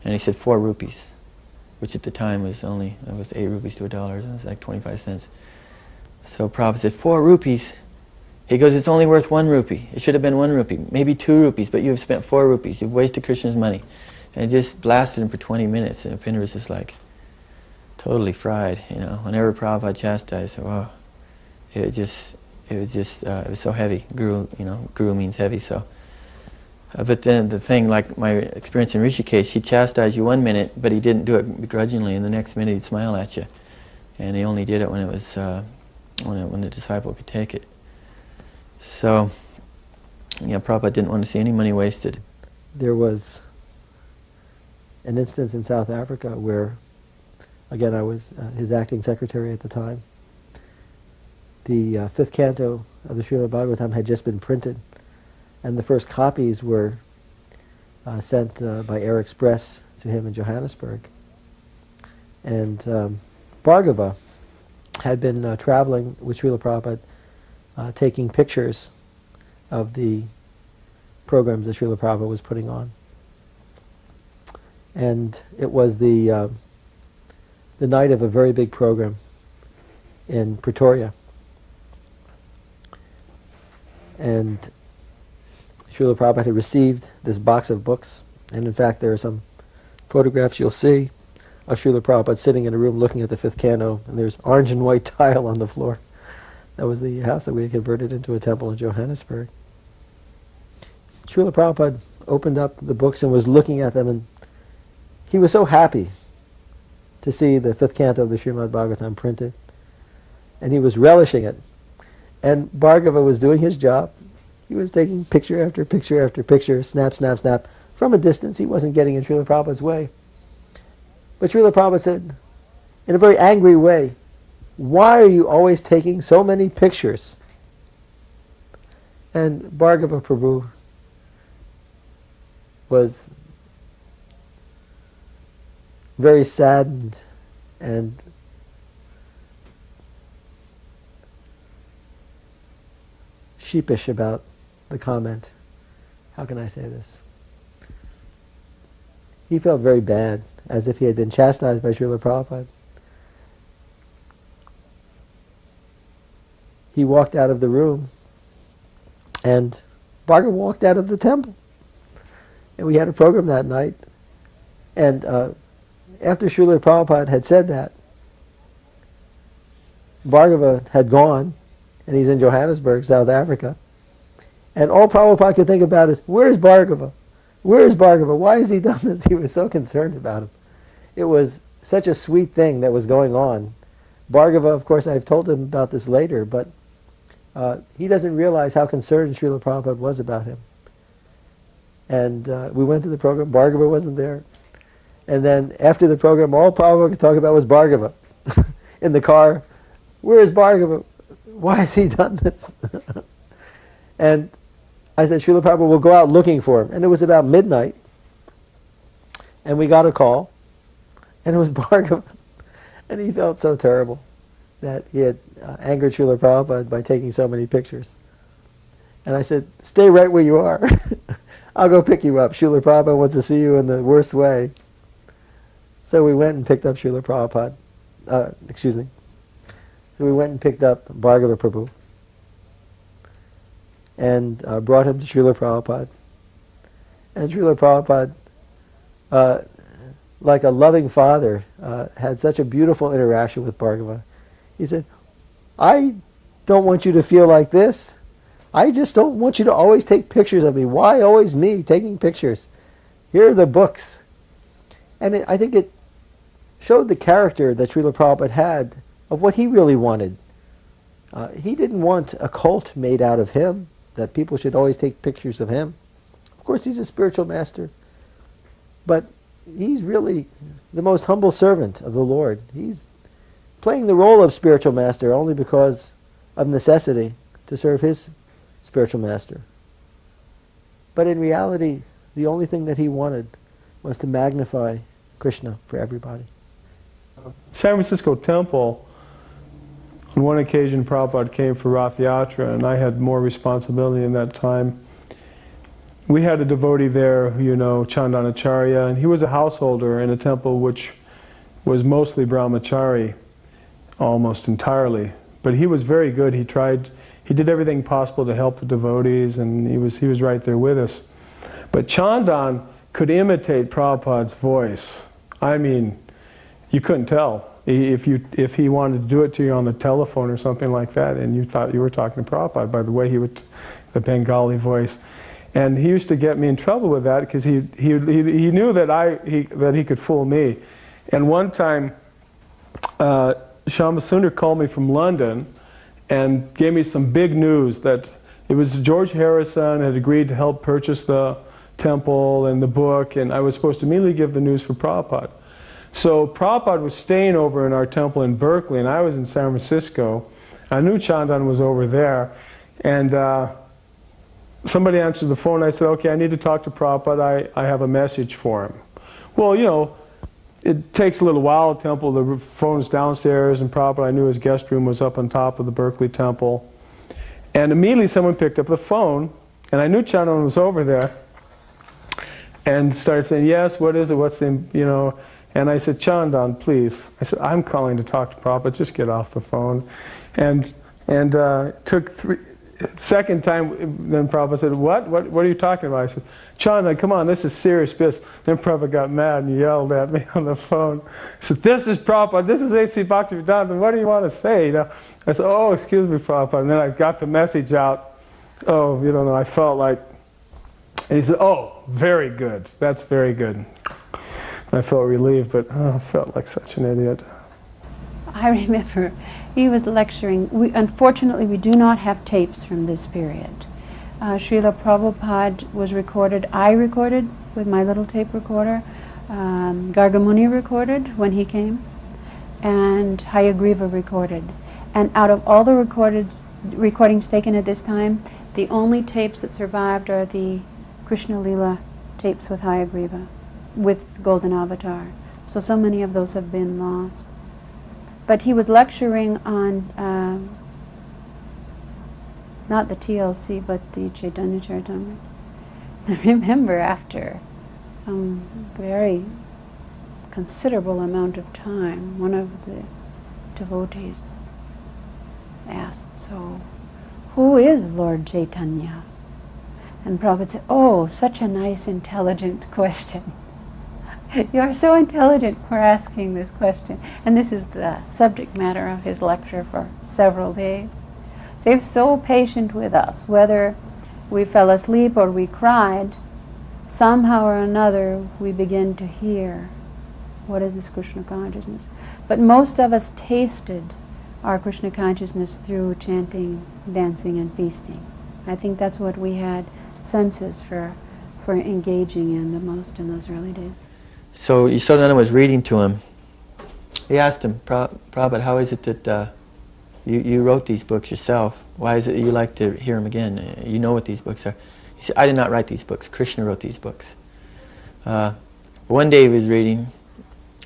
And he said 4 rupees, which at the time was only, it was 8 rupees to $1, and it was like 25 cents. So Prabhupada said, 4 rupees? He goes, it's only worth 1 rupee. It should have been 1 rupee, maybe 2 rupees, but you've spent 4 rupees. You've wasted Krishna's money. And it just blasted him for 20 minutes, and Pindar was just like, totally fried, you know. Whenever Prabhupada chastised, oh, it was so heavy. Guru, you know, guru means heavy, so. But then the thing, like my experience in Rishikesh, he chastised you 1 minute, but he didn't do it begrudgingly, and the next minute he'd smile at you. And he only did it when it was, when the disciple could take it. So, yeah, Prabhupada didn't want to see any money wasted. There was an instance in South Africa where, again, I was his acting secretary at the time. The 5th canto of the Srimad Bhagavatam had just been printed, and the first copies were sent by Air Express to him in Johannesburg. And Bhargava had been traveling with Srila Prabhupada, taking pictures of the programs that Srila Prabhupada was putting on. And it was the night of a very big program in Pretoria. And Srila Prabhupada had received this box of books, and in fact there are some photographs you'll see of Srila Prabhupada sitting in a room looking at the 5th canto, and there's orange and white tile on the floor. That was the house that we had converted into a temple in Johannesburg. Srila Prabhupada opened up the books and was looking at them, and he was so happy to see the 5th canto of the Srimad Bhagavatam printed, and he was relishing it. And Bhargava was doing his job. He was taking picture after picture after picture, snap, snap, snap. From a distance, he wasn't getting in Srila Prabhupada's way. But Srila Prabhupada said, in a very angry way, why are you always taking so many pictures? And Bhargava Prabhu was very saddened and sheepish about the comment. How can I say this? He felt very bad, as if he had been chastised by Srila Prabhupada. He walked out of the room, and Bhargava walked out of the temple. And we had a program that night. And after Srila Prabhupada had said that, Bhargava had gone, and he's in Johannesburg, South Africa. And all Prabhupada could think about is, where's Bhargava? Where's Bhargava? Why has he done this? He was so concerned about him. It was such a sweet thing that was going on. Bhargava, of course, I've told him about this later, but he doesn't realize how concerned Srila Prabhupada was about him. And we went to the program, Bhargava wasn't there. And then after the program, all Prabhupada could talk about was Bhargava. In the car, where is Bhargava? Why has he done this? And I said, Srila Prabhupada will go out looking for him. And it was about midnight, and we got a call, and it was Bhargava. And he felt so terrible that he had angered Srila Prabhupada by taking so many pictures. And I said, stay right where you are. I'll go pick you up. Srila Prabhupada wants to see you in the worst way. So we went and picked up Srila Prabhupada. So we went and picked up Bhargava Prabhu and brought him to Srila Prabhupada. And Srila Prabhupada, like a loving father, had such a beautiful interaction with Bhargava. He said, I don't want you to feel like this. I just don't want you to always take pictures of me. Why always me taking pictures? Here are the books. And I think it showed the character that Srila Prabhupada had of what he really wanted. He didn't want a cult made out of him, that people should always take pictures of him. Of course, he's a spiritual master, but he's really the most humble servant of the Lord. He's playing the role of spiritual master only because of necessity to serve his spiritual master. But in reality, the only thing that he wanted was to magnify Krishna for everybody. San Francisco Temple, on one occasion Prabhupada came for Rath Yatra, and I had more responsibility in that time. we had a devotee there, you know, Chandanacharya, and he was a householder in a temple which was mostly brahmachari, almost entirely. But he was very good. He did everything possible to help the devotees, and he was right there with us. But Chandan could imitate Prabhupada's voice. I mean, you couldn't tell if he wanted to do it to you on the telephone or something like that, and you thought you were talking to Prabhupada by the way he would, the Bengali voice. And he used to get me in trouble with that because he knew that he could fool me. And one time, Shama Sundar called me from London and gave me some big news that it was George Harrison had agreed to help purchase the temple and the book, and I was supposed to immediately give the news for Prabhupada. So Prabhupada was staying over in our temple in Berkeley, and I was in San Francisco. I knew Chandan was over there, and somebody answered the phone. I said, okay, I need to talk to Prabhupada. I have a message for him. Well, you know, it takes a little while. The temple, the phone's downstairs, and Prabhupada, I knew his guest room was up on top of the Berkeley temple. And immediately someone picked up the phone, and I knew Chandan was over there, and started saying, yes, what is it, what's the, you know, and I said, Chandan, please. I said, I'm calling to talk to Prabhupada, just get off the phone. And took second time, then Prabhupada said, what are you talking about? I said, Chandan, come on, this is serious business. Then Prabhupada got mad and yelled at me on the phone. He said, this is Prabhupada, this is A.C. Bhaktivedanta, what do you want to say? You know? I said, oh, excuse me, Prabhupada. And then I got the message out. Oh, you don't know, I felt like, and he said, oh, very good, that's very good. I felt relieved, but I felt like such an idiot. I remember he was lecturing. Unfortunately, we do not have tapes from this period. Srila Prabhupada was recorded. I recorded with my little tape recorder. Gargamuni recorded when he came. And Hayagriva recorded. And out of all the recordings taken at this time, the only tapes that survived are the Krishna Lila tapes with Hayagriva, with Golden Avatar. So many of those have been lost. But he was lecturing on, not the TLC, but the Chaitanya Charitamrita. I remember after some very considerable amount of time, one of the devotees asked, so, who is Lord Chaitanya? And Prabhupada said, oh, such a nice, intelligent question. You are so intelligent for asking this question. And this is the subject matter of his lecture for several days. So he was so patient with us. Whether we fell asleep or we cried, somehow or another we begin to hear, what is this Krishna consciousness? But most of us tasted our Krishna consciousness through chanting, dancing, and feasting. I think that's what we had senses for engaging in the most in those early days. So Yasodhananda was reading to him. He asked him, Prabhupada, how is it that you wrote these books yourself? Why is it that you like to hear them again? You know what these books are. He said, I did not write these books. Krishna wrote these books. One day he was reading,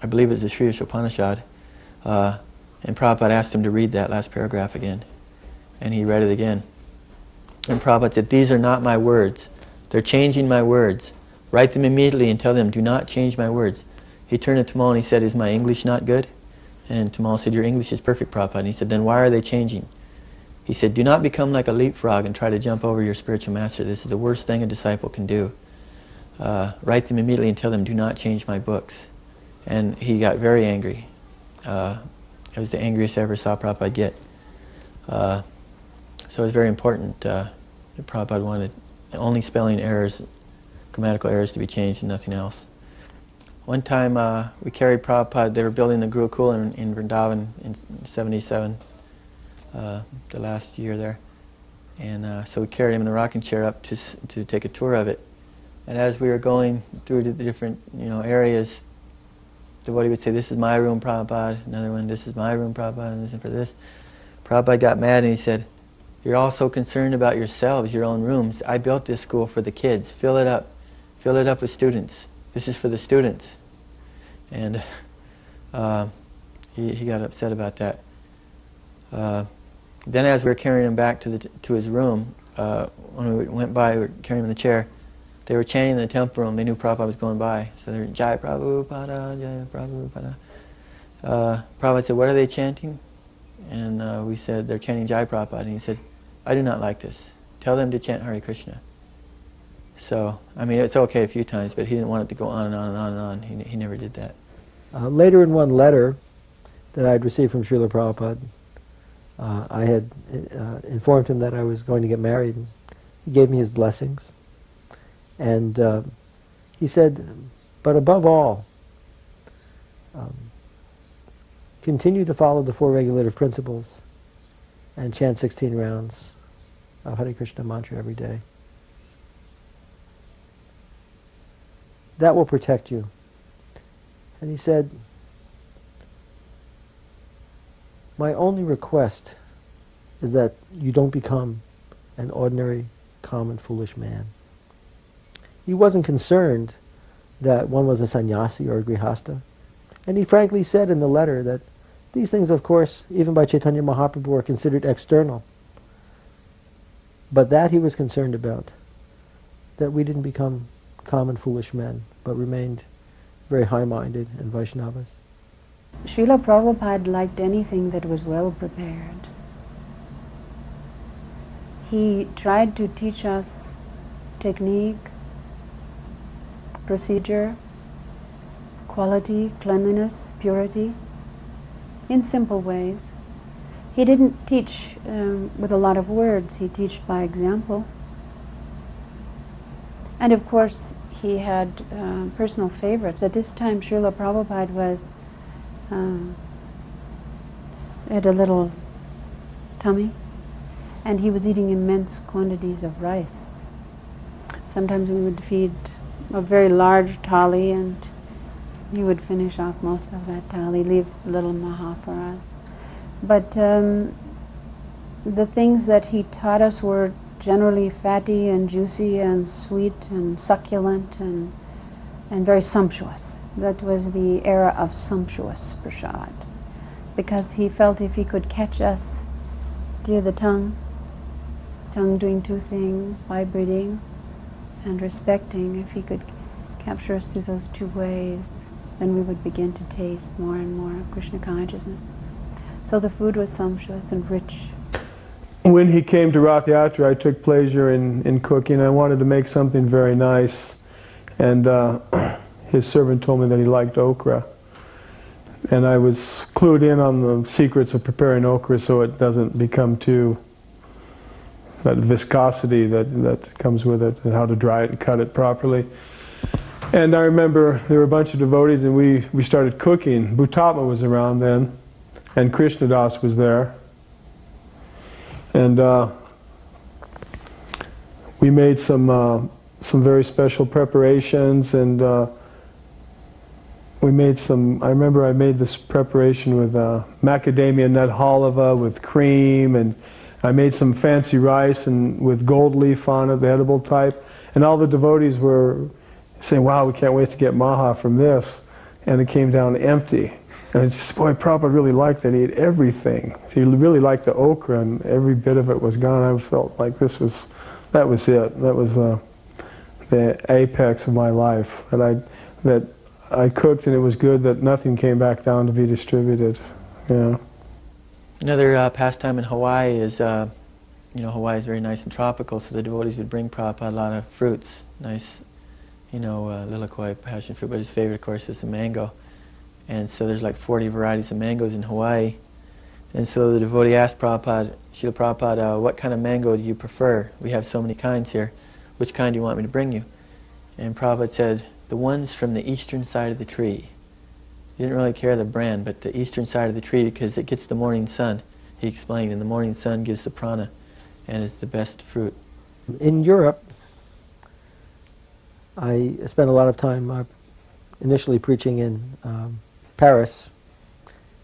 I believe it was the Sri Upanishad, and Prabhupada asked him to read that last paragraph again. And he read it again. And Prabhupada said, these are not my words. They're changing my words. Write them immediately and tell them, do not change my words. He turned to Tamal and he said, is my English not good? And Tamal said, your English is perfect, Prabhupada. And he said, then why are they changing? He said, do not become like a leapfrog and try to jump over your spiritual master. This is the worst thing a disciple can do. Write them immediately and tell them, do not change my books. And he got very angry. It was the angriest I ever saw Prabhupada get. So it was very important that Prabhupada wanted only spelling errors, grammatical errors to be changed and nothing else. One time we carried Prabhupada, they were building the Gurukul in Vrindavan in 77, the last year there. And so we carried him in the rocking chair up to take a tour of it. And as we were going through the different areas, the devotee would say, this is my room, Prabhupada. Another one, this is my room, Prabhupada, and listen for this. Prabhupada got mad and he said, you're all so concerned about yourselves, your own rooms. I built this school for the kids. Fill it up. Fill it up with students. This is for the students. And he got upset about that. Then as we were carrying him back to his room, when we went by, we were carrying him in the chair, they were chanting in the temple room. They knew Prabhupada was going by. So they were, Jai Prabhupada, Jai Prabhupada. Prabhupada said, what are they chanting? And we said, they're chanting Jai Prabhupada. And he said, I do not like this. Tell them to chant Hare Krishna. So, I mean, it's okay a few times, but he didn't want it to go on and on and on and on. He never did that. Later in one letter that I had received from Srila Prabhupada, I had informed him that I was going to get married. He gave me his blessings. And he said, but above all, continue to follow the 4 regulative principles and chant 16 rounds of Hare Krishna mantra every day. That will protect you. And he said, my only request is that you don't become an ordinary, common, foolish man. He wasn't concerned that one was a sannyasi or a grihasta. And he frankly said in the letter that these things, of course, even by Chaitanya Mahaprabhu, were considered external. But that he was concerned about, that we didn't become common, foolish men, but remained very high-minded and Vaishnavas. Srila Prabhupada liked anything that was well prepared. He tried to teach us technique, procedure, quality, cleanliness, purity, in simple ways. He didn't teach with a lot of words, he taught by example. And of course, he had personal favorites. At this time, Srila Prabhupada was had a little tummy, and he was eating immense quantities of rice. Sometimes we would feed a very large thali, and he would finish off most of that thali, leave a little maha for us. But the things that he taught us were generally fatty and juicy and sweet and succulent and very sumptuous. That was the era of sumptuous prasad, because he felt if he could catch us through the tongue doing 2 things, vibrating and respecting, if he could capture us through those 2 ways, then we would begin to taste more and more of Krishna consciousness. So the food was sumptuous and rich. When he came to Rath Yatra, I took pleasure in cooking. I wanted to make something very nice. And his servant told me that he liked okra. And I was clued in on the secrets of preparing okra so it doesn't become too, that viscosity that comes with it, and how to dry it and cut it properly. And I remember there were a bunch of devotees, and we started cooking. Bhutatma was around then, and Krishnadas was there. And we made some very special preparations, and we made some, I remember I made this preparation with macadamia nut halva with cream, and I made some fancy rice and with gold leaf on it, the edible type. And all the devotees were saying, wow, we can't wait to get maha from this. And it came down empty. And it's, boy, Prabhupada really liked that. He ate everything. He really liked the okra, and every bit of it was gone. I felt like that was it. That was the apex of my life. That I cooked and it was good, that nothing came back down to be distributed. Yeah. Another pastime in Hawaii is, Hawaii is very nice and tropical, so the devotees would bring Prabhupada a lot of fruits. Nice, lilikoi, passion fruit, but his favorite, of course, is the mango. And so there's like 40 varieties of mangoes in Hawaii. And so the devotee asked Prabhupada, Srila Prabhupada, what kind of mango do you prefer? We have so many kinds here. Which kind do you want me to bring you? And Prabhupada said, the ones from the eastern side of the tree. He didn't really care the brand, but the eastern side of the tree, because it gets the morning sun. He explained, and the morning sun gives the prana and is the best fruit. In Europe, I spent a lot of time initially preaching in Paris,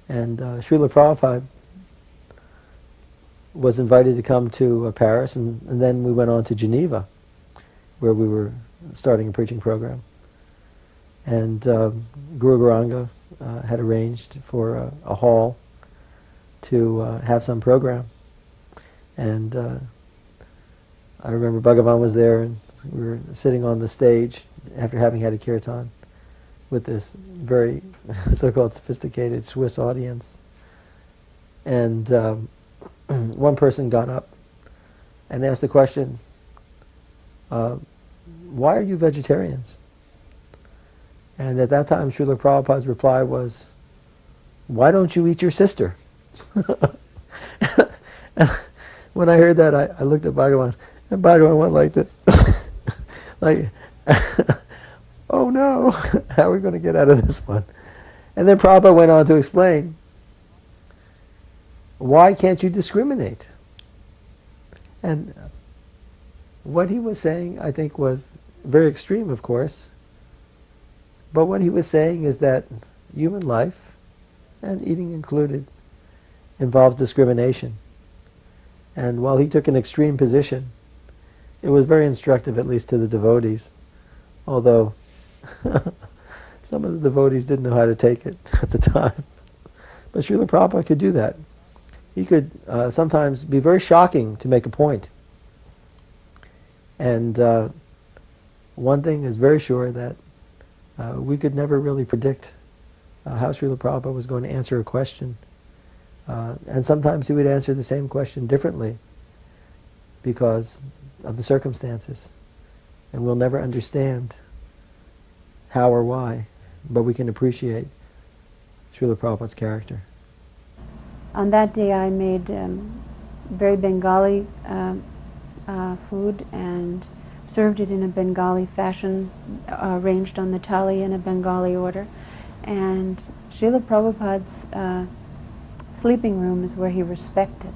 and Srila Prabhupada was invited to come to Paris, and then we went on to Geneva, where we were starting a preaching program. And Guru Garanga had arranged for a hall to have some program. And I remember Bhagavan was there, and we were sitting on the stage after having had a kirtan with this very so-called sophisticated Swiss audience. And one person got up and asked the question, why are you vegetarians? And at that time, Srila Prabhupada's reply was, why don't you eat your sister? When I heard that, I looked at Bhagavan, and Bhagavan went like this. Like, oh no, how are we going to get out of this one? And then Prabhupada went on to explain, why can't you discriminate? And what he was saying, I think, was very extreme, of course. But what he was saying is that human life, and eating included, involves discrimination. And while he took an extreme position, it was very instructive, at least to the devotees, although some of the devotees didn't know how to take it at the time. But Srila Prabhupada could do that. He could sometimes be very shocking to make a point. And one thing is very sure, that we could never really predict how Srila Prabhupada was going to answer a question. And sometimes he would answer the same question differently because of the circumstances. And we'll never understand how or why, but we can appreciate Srila Prabhupada's character. On that day I made very Bengali food and served it in a Bengali fashion, arranged on the thali in a Bengali order. And Srila Prabhupada's sleeping room is where he respected.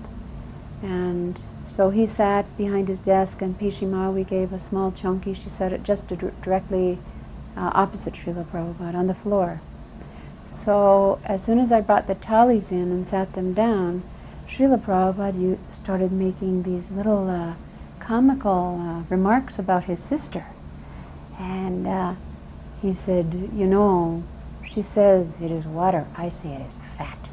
And so he sat behind his desk, and Pishima, we gave a small chunky. She sat it just directly opposite Srila Prabhupada on the floor. So as soon as I brought the thalis in and sat them down, Srila Prabhupada started making these little comical remarks about his sister. And he said, you know, she says it is water, I say it is fat.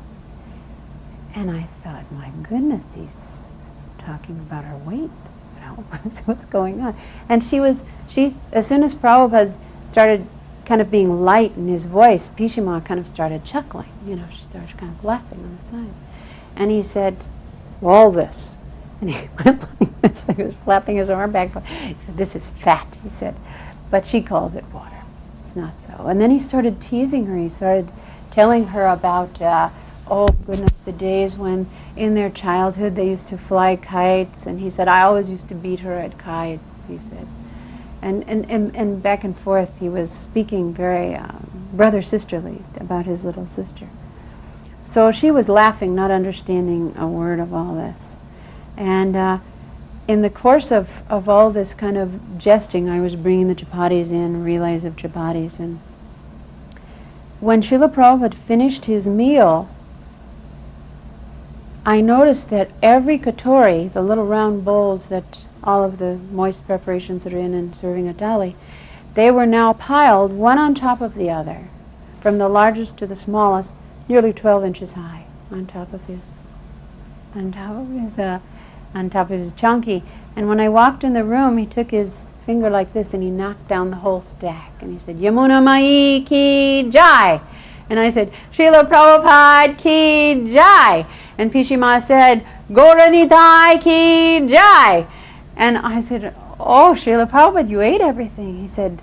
And I thought, my goodness, he's talking about her weight. You know, what's going on? And she, as soon as Prabhupada started kind of being light in his voice, Pishima kind of started chuckling. You know, she started kind of laughing on the side. And he said, all this. And he went like this. He was flapping his arm back. He said, this is fat, he said. But she calls it water. It's not so. And then he started teasing her. He started telling her about, oh goodness, the days when in their childhood they used to fly kites. And he said, I always used to beat her at kites, he said. And back and forth, he was speaking very brother-sisterly about his little sister. So she was laughing, not understanding a word of all this. And in the course of all this kind of jesting, I was bringing the chapatis in, relays of chapatis. And when Srila Prabhupada finished his meal, I noticed that every katori, the little round bowls that all of the moist preparations that are in and serving a thali, they were now piled one on top of the other, from the largest to the smallest, nearly 12 inches high, on top of his chunky. And when I walked in the room, he took his finger like this and he knocked down the whole stack. And he said, Yamuna Mai ki jai. And I said, Srila Prabhupada ki jai. And Pishima said, Gauridas ki jai. And I said, oh, Srila Prabhupada, you ate everything. He said,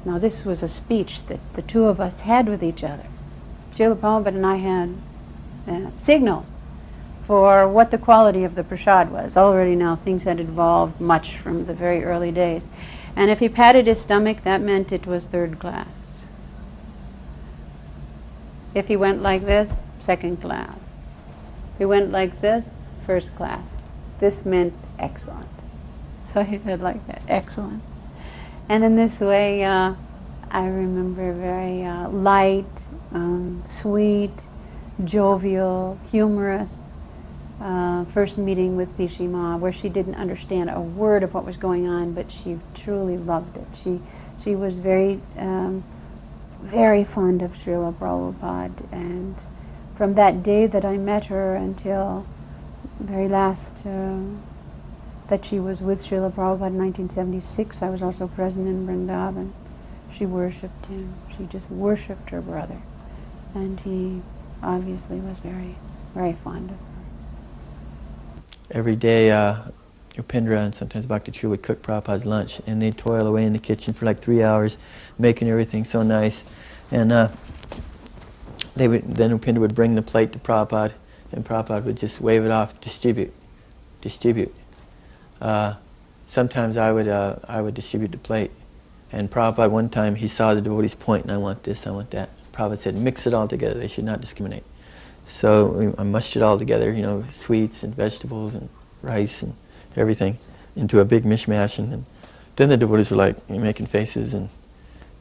now this was a speech that the two of us had with each other. Srila Prabhupada and I had signals for what the quality of the prasad was. Already now things had evolved much from the very early days. And if he patted his stomach, that meant it was third class. If he went like this, second class. If he went like this, first class. This meant excellent. So he said like that, excellent. And in this way, I remember very light, sweet, jovial, humorous first meeting with Pishima, where she didn't understand a word of what was going on, but she truly loved it. She was very, very fond of Srila Prabhupada, and from that day that I met her until the very last that she was with Srila Prabhupada in 1976. I was also present in Vrindavan. She worshipped him. She just worshipped her brother. And he obviously was very, very fond of her. Every day, Upendra and sometimes Bhakti Chula would cook Prabhupada's lunch, and they'd toil away in the kitchen for like 3 hours, making everything so nice. And then Upendra would bring the plate to Prabhupada, and Prabhupada would just wave it off, distribute. Sometimes I would distribute the plate. And Prabhupada, one time, he saw the devotees point, and I want this, I want that. Prabhupada said, mix it all together, they should not discriminate. So I mushed it all together, sweets and vegetables and rice and everything, into a big mishmash. And then the devotees were like making faces, and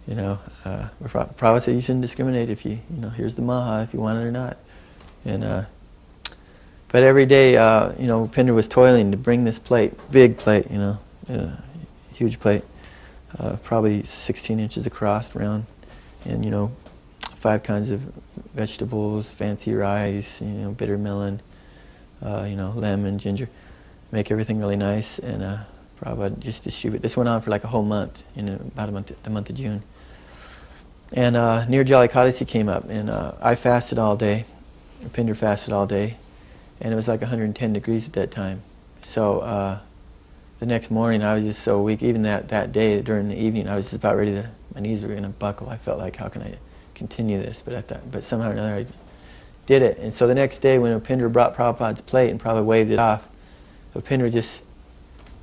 Prabhupada said, you shouldn't discriminate if here's the maha, if you want it or not. And but every day, Upendra was toiling to bring this plate, big plate, huge plate, probably 16 inches across, round, and 5 kinds of vegetables, fancy rice, bitter melon, lemon, ginger, make everything really nice, and Prabhupada just distribute. This went on for like a whole month, about the month of June. And near Jolly Kadasi came up, and I fasted all day, Upendra fasted all day, and it was like 110 degrees at that time. So the next morning I was just so weak. Even that day during the evening, I was just about ready my knees were going to buckle. I felt like, how can I continue this? But somehow or another I did it. And so the next day when Upendra brought Prabhupada's plate and Prabhupada waved it off, Upendra just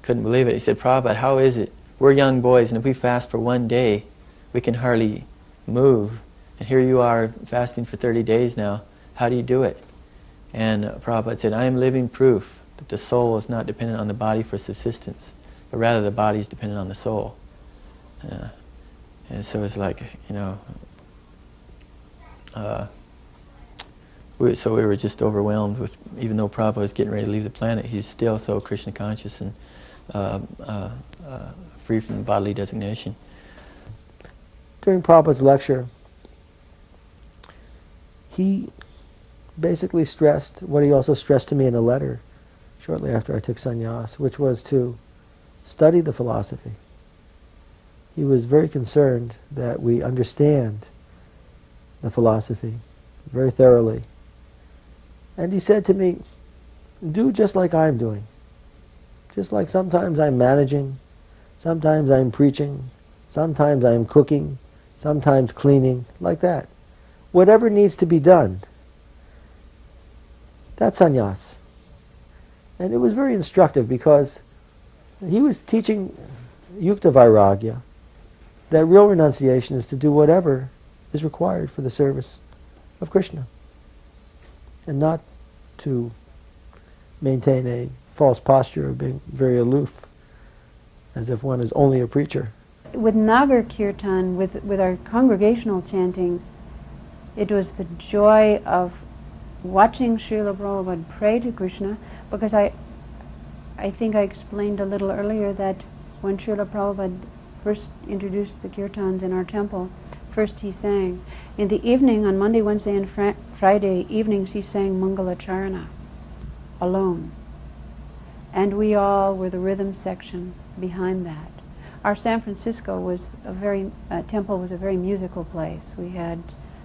couldn't believe it. He said, Prabhupada, how is it? We're young boys, and if we fast for one day, we can hardly move. And here you are fasting for 30 days now. How do you do it? And Prabhupada said, I am living proof that the soul is not dependent on the body for subsistence, but rather the body is dependent on the soul. And so it's like, we were just overwhelmed with, even though Prabhupada was getting ready to leave the planet, he was still so Krishna conscious and free from bodily designation. During Prabhupada's lecture, he basically stressed what he also stressed to me in a letter shortly after I took sannyas, which was to study the philosophy. He was very concerned that we understand the philosophy very thoroughly. And he said to me, do just like I'm doing. Just like sometimes I'm managing, sometimes I'm preaching, sometimes I'm cooking, sometimes cleaning, like that. Whatever needs to be done, that's sannyas. And it was very instructive because he was teaching yukta vairagya, that real renunciation is to do whatever is required for the service of Krishna, and not to maintain a false posture of being very aloof, as if one is only a preacher. With Nagar Kirtan, with our congregational chanting, it was the joy of watching Srila Prabhupada pray to Krishna, because I think I explained a little earlier that when Srila Prabhupada first introduced the kirtans in our temple, first he sang. In the evening, on Monday, Wednesday, and Friday evenings, he sang Mangalacharana alone. And we all were the rhythm section behind that. Our San Francisco was temple was a very musical place. We had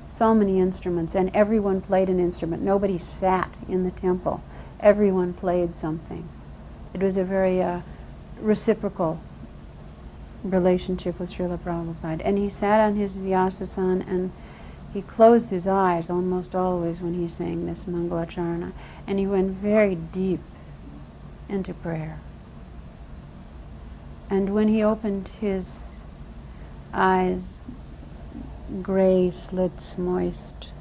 so many instruments, and everyone played an instrument. Nobody sat in the temple. Everyone played something. It was a very reciprocal relationship with Srila Prabhupada. And he sat on his Vyasasan and he closed his eyes almost always when he sang this Mangalacharana, and he went very deep into prayer. And when he opened his eyes, gray slits moist,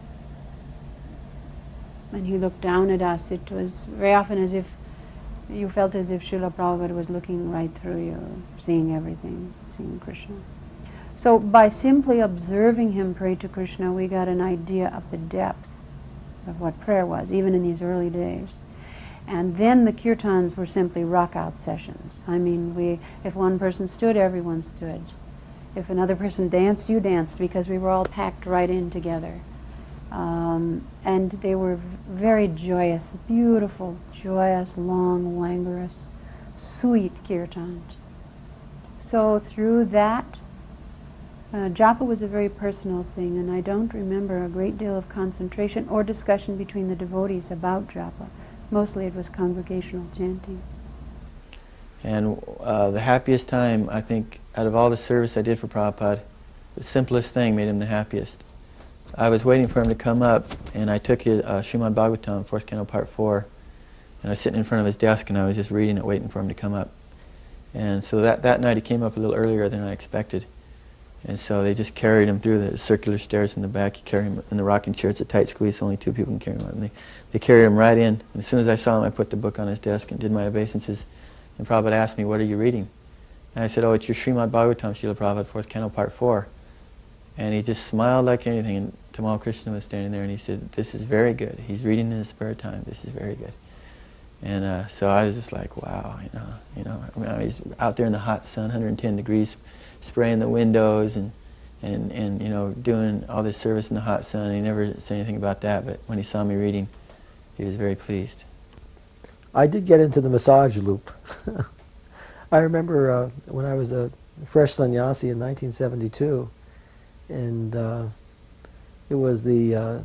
and he looked down at us, it was very often as if you felt as if Srila Prabhupada was looking right through you, seeing everything, seeing Krishna. So by simply observing him pray to Krishna, we got an idea of the depth of what prayer was, even in these early days. And then the kirtans were simply rock-out sessions. I mean, if one person stood, everyone stood. If another person danced, you danced, because we were all packed right in together. And they were very joyous, beautiful, joyous, long, languorous sweet kirtans. So through that, japa was a very personal thing, and I don't remember a great deal of concentration or discussion between the devotees about japa. Mostly it was congregational chanting. And the happiest time, I think, out of all the service I did for Prabhupada, the simplest thing made him the happiest. I was waiting for him to come up, and I took his Srimad Bhagavatam, 4th Canto, Part 4, and I was sitting in front of his desk, and I was just reading it, waiting for him to come up. And so that night he came up a little earlier than I expected. And so they just carried him through the circular stairs in the back. You carry him in the rocking chair. It's a tight squeeze, so only 2 people can carry him up. And they carried him right in. And as soon as I saw him, I put the book on his desk and did my obeisances. And Prabhupada asked me, "What are you reading?" And I said, "Oh, it's your Srimad Bhagavatam, Srila Prabhupada, 4th Canto, Part 4. And he just smiled like anything. And Tamal Krishna was standing there, and he said, "This is very good. He's reading in his spare time. This is very good." And so I was just like, wow, I mean, I was out there in the hot sun, 110 degrees, spraying the windows and doing all this service in the hot sun. He never said anything about that, but when he saw me reading, he was very pleased. I did get into the massage loop. I remember when I was a fresh sannyasi in 1972, and it was the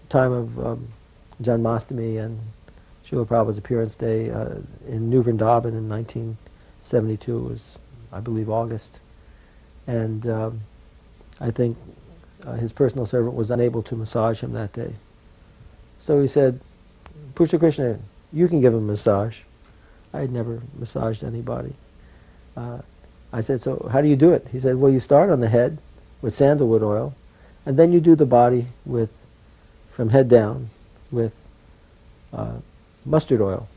time of Janmashtami and Srila Prabhupada's appearance day in New Vrindavan in 1972. It was, I believe, August. And I think his personal servant was unable to massage him that day. So he said, "Pusta Krishna, you can give him a massage." I had never massaged anybody. I said, "So how do you do it?" He said, "Well, you start on the head with sandalwood oil, and then you do the body from head down with mustard oil."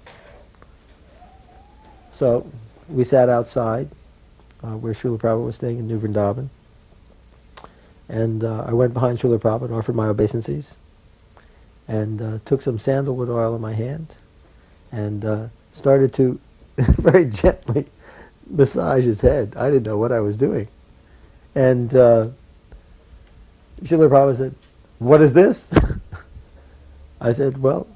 So we sat outside where Srila Prabhupada was staying in New Vrindavan, and I went behind Srila Prabhupada, offered my obeisances, and took some sandalwood oil in my hand, and started to very gently massage his head. I didn't know what I was doing. And Srila Prabhupada said, "What is this?" I said, "Well,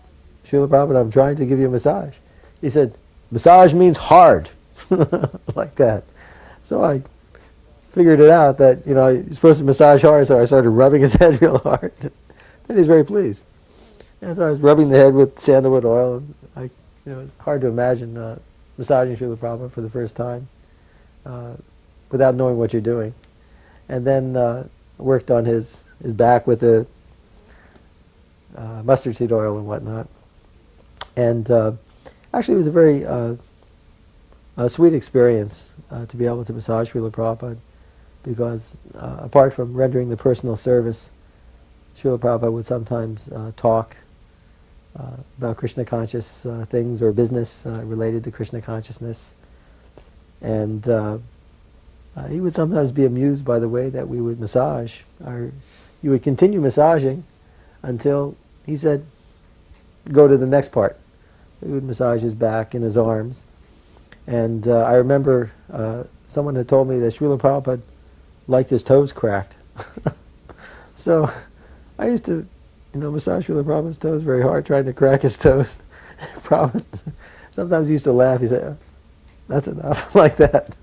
Srila Prabhupada, I'm trying to give you a massage." He said, "Massage means hard," like that. So I figured it out that, you're supposed to massage hard, so I started rubbing his head real hard. Then he was very pleased. And so I was rubbing the head with sandalwood oil, and it's hard to imagine massaging Srila Prabhupada for the first time without knowing what you're doing. And then worked on his back with the mustard seed oil and whatnot. And actually it was a very sweet experience to be able to massage Srila Prabhupada, because apart from rendering the personal service, Srila Prabhupada would sometimes talk about Krishna conscious things or business related to Krishna consciousness. And he would sometimes be amused by the way that we would massage. You would continue massaging until he said, "Go to the next part." He would massage his back and his arms. And I remember someone had told me that Srila Prabhupada liked his toes cracked. So I used to massage Srila Prabhupada's toes very hard, trying to crack his toes. Prabhupada sometimes he used to laugh. He said, "That's enough," like that.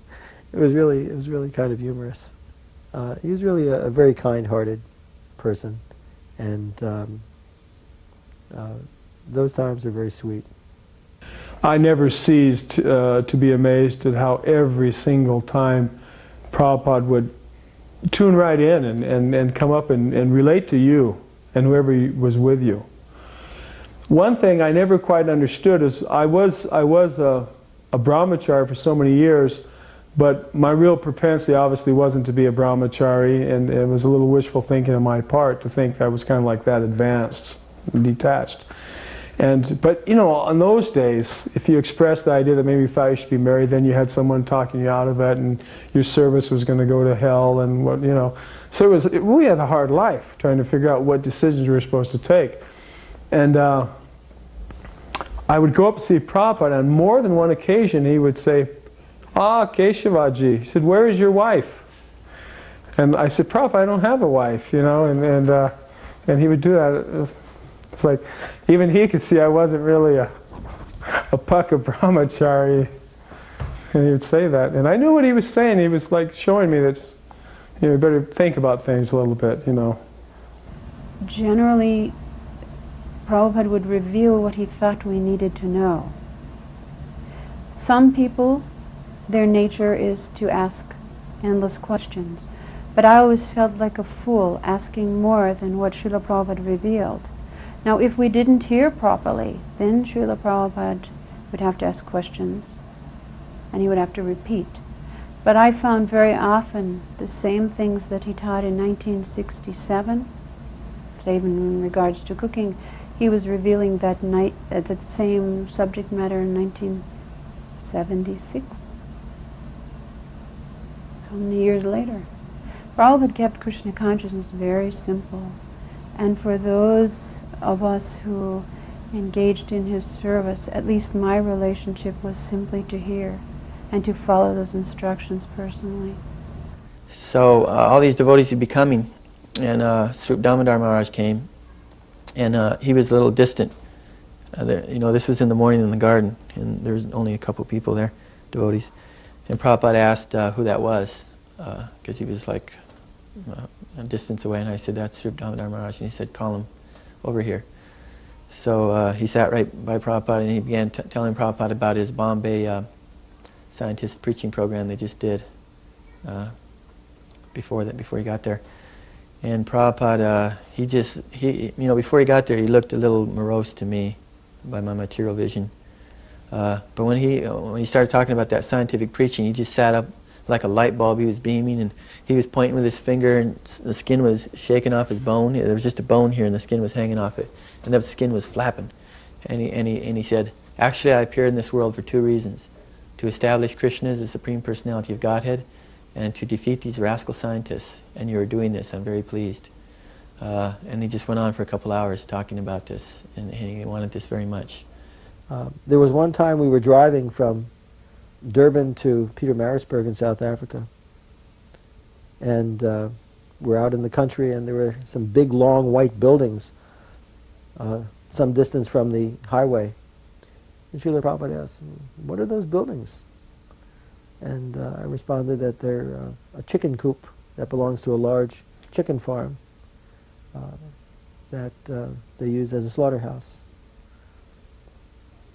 It was really kind of humorous. He was really a very kind-hearted person, and those times are very sweet. I never ceased to be amazed at how every single time Prabhupada would tune right in and come up and relate to you and whoever was with you. One thing I never quite understood is I was a brahmachari for so many years, but my real propensity obviously wasn't to be a brahmachari, and it was a little wishful thinking on my part to think I was kind of like that advanced and detached. But in those days, if you expressed the idea that maybe you thought you should be married, then you had someone talking you out of it, and your service was going to go to hell, and So we had a hard life trying to figure out what decisions we were supposed to take. And I would go up to see Prabhupada, on more than one occasion he would say, Kesavaji. He said, "Where is your wife?" And I said, "Prabhupada, I don't have a wife," and he would do that. It's like, even he could see I wasn't really a pucka brahmachari. And he would say that. And I knew what he was saying. He was like showing me that, you better think about things a little bit, Generally, Prabhupada would reveal what he thought we needed to know. Some people, their nature is to ask endless questions. But I always felt like a fool asking more than what Srila Prabhupada revealed. Now, if we didn't hear properly, then Srila Prabhupada would have to ask questions, and he would have to repeat. But I found very often the same things that he taught in 1967, say even in regards to cooking, he was revealing that night that same subject matter in 1976, so many years later. Prabhupada kept Krishna consciousness very simple, and for those of us who engaged in his service, at least my relationship was simply to hear and to follow those instructions personally. So all these devotees would be coming, and Srup Damodar Maharaj came, and he was a little distant. This was in the morning in the garden, and there was only a couple people there, devotees. And Prabhupada asked who that was, because he was like a distance away, and I said, that's Srup Damodar Maharaj, and he said, call him over here. So he sat right by Prabhupada, and he began telling Prabhupada about his Bombay scientist preaching program they just did before he got there. And Prabhupada, before he got there, he looked a little morose to me by my material vision. But when he started talking about that scientific preaching, he just sat up like a light bulb. He was beaming, and he was pointing with his finger, and the skin was shaking off his bone. There was just a bone here, and the skin was hanging off it, and the skin was flapping. And he said, actually, I appeared in this world for two reasons: to establish Krishna as the Supreme Personality of Godhead, and to defeat these rascal scientists. And you are doing this. I'm very pleased. And he just went on for a couple hours talking about this, and he wanted this very much. There was one time we were driving from Durban to Pietermaritzburg in South Africa, and we're out in the country, and there were some big, long, white buildings some distance from the highway. And Srila Prabhupada asked, what are those buildings? And I responded that they're a chicken coop that belongs to a large chicken farm that they use as a slaughterhouse.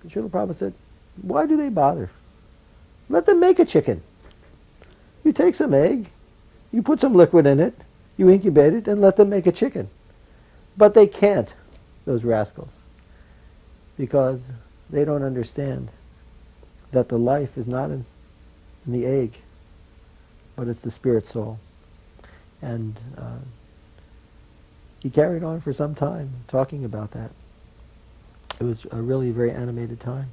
And Srila Prabhupada said, why do they bother? Let them make a chicken. You take some egg, you put some liquid in it, you incubate it, and let them make a chicken. But they can't, those rascals, because they don't understand that the life is not in the egg, but it's the spirit soul. And he carried on for some time talking about that. It was a really very animated time.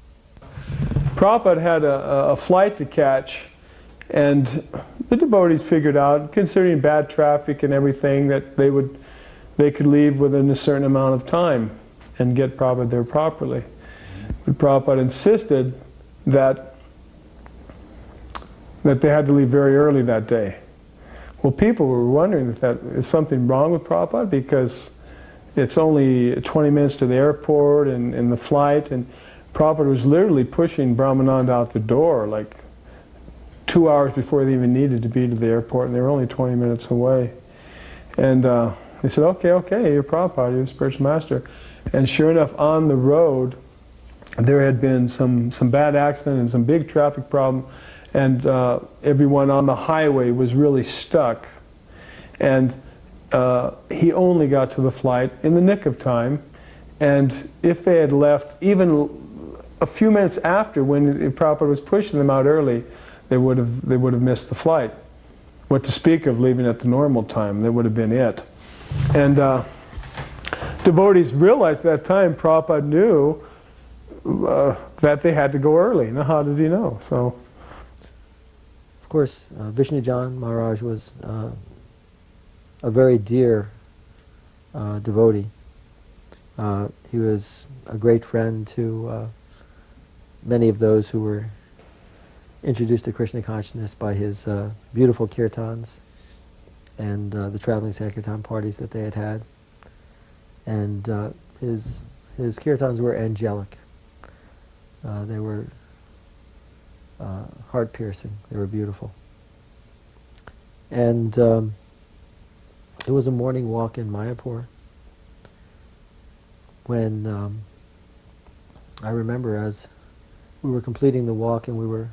Prabhupada had a flight to catch, and the devotees figured out, considering bad traffic and everything, that they could leave within a certain amount of time and get Prabhupada there properly. But Prabhupada insisted that they had to leave very early that day. Well, people were wondering if that is something wrong with Prabhupada, because it's only 20 minutes to the airport and the flight, and Prabhupada was literally pushing Brahmananda out the door like 2 hours before they even needed to be to the airport, and they were only 20 minutes away. And they said, okay, you're Prabhupada, you're the spiritual master. And sure enough, on the road, there had been some bad accident and some big traffic problem, and everyone on the highway was really stuck. And he only got to the flight in the nick of time, and if they had left even a few minutes after, when Prabhupada was pushing them out early, they would have missed the flight. What to speak of leaving at the normal time? That would have been it. And devotees realized at that time Prabhupada knew that they had to go early. Now, how did he know? So, of course, Vishnujan Maharaj was a very dear devotee. He was a great friend to many of those who were introduced to Krishna consciousness by his beautiful kirtans and the traveling sankirtan parties that they had had. And his kirtans were angelic. They were heart-piercing. They were beautiful. And it was a morning walk in Mayapur when I remember as we were completing the walk and we were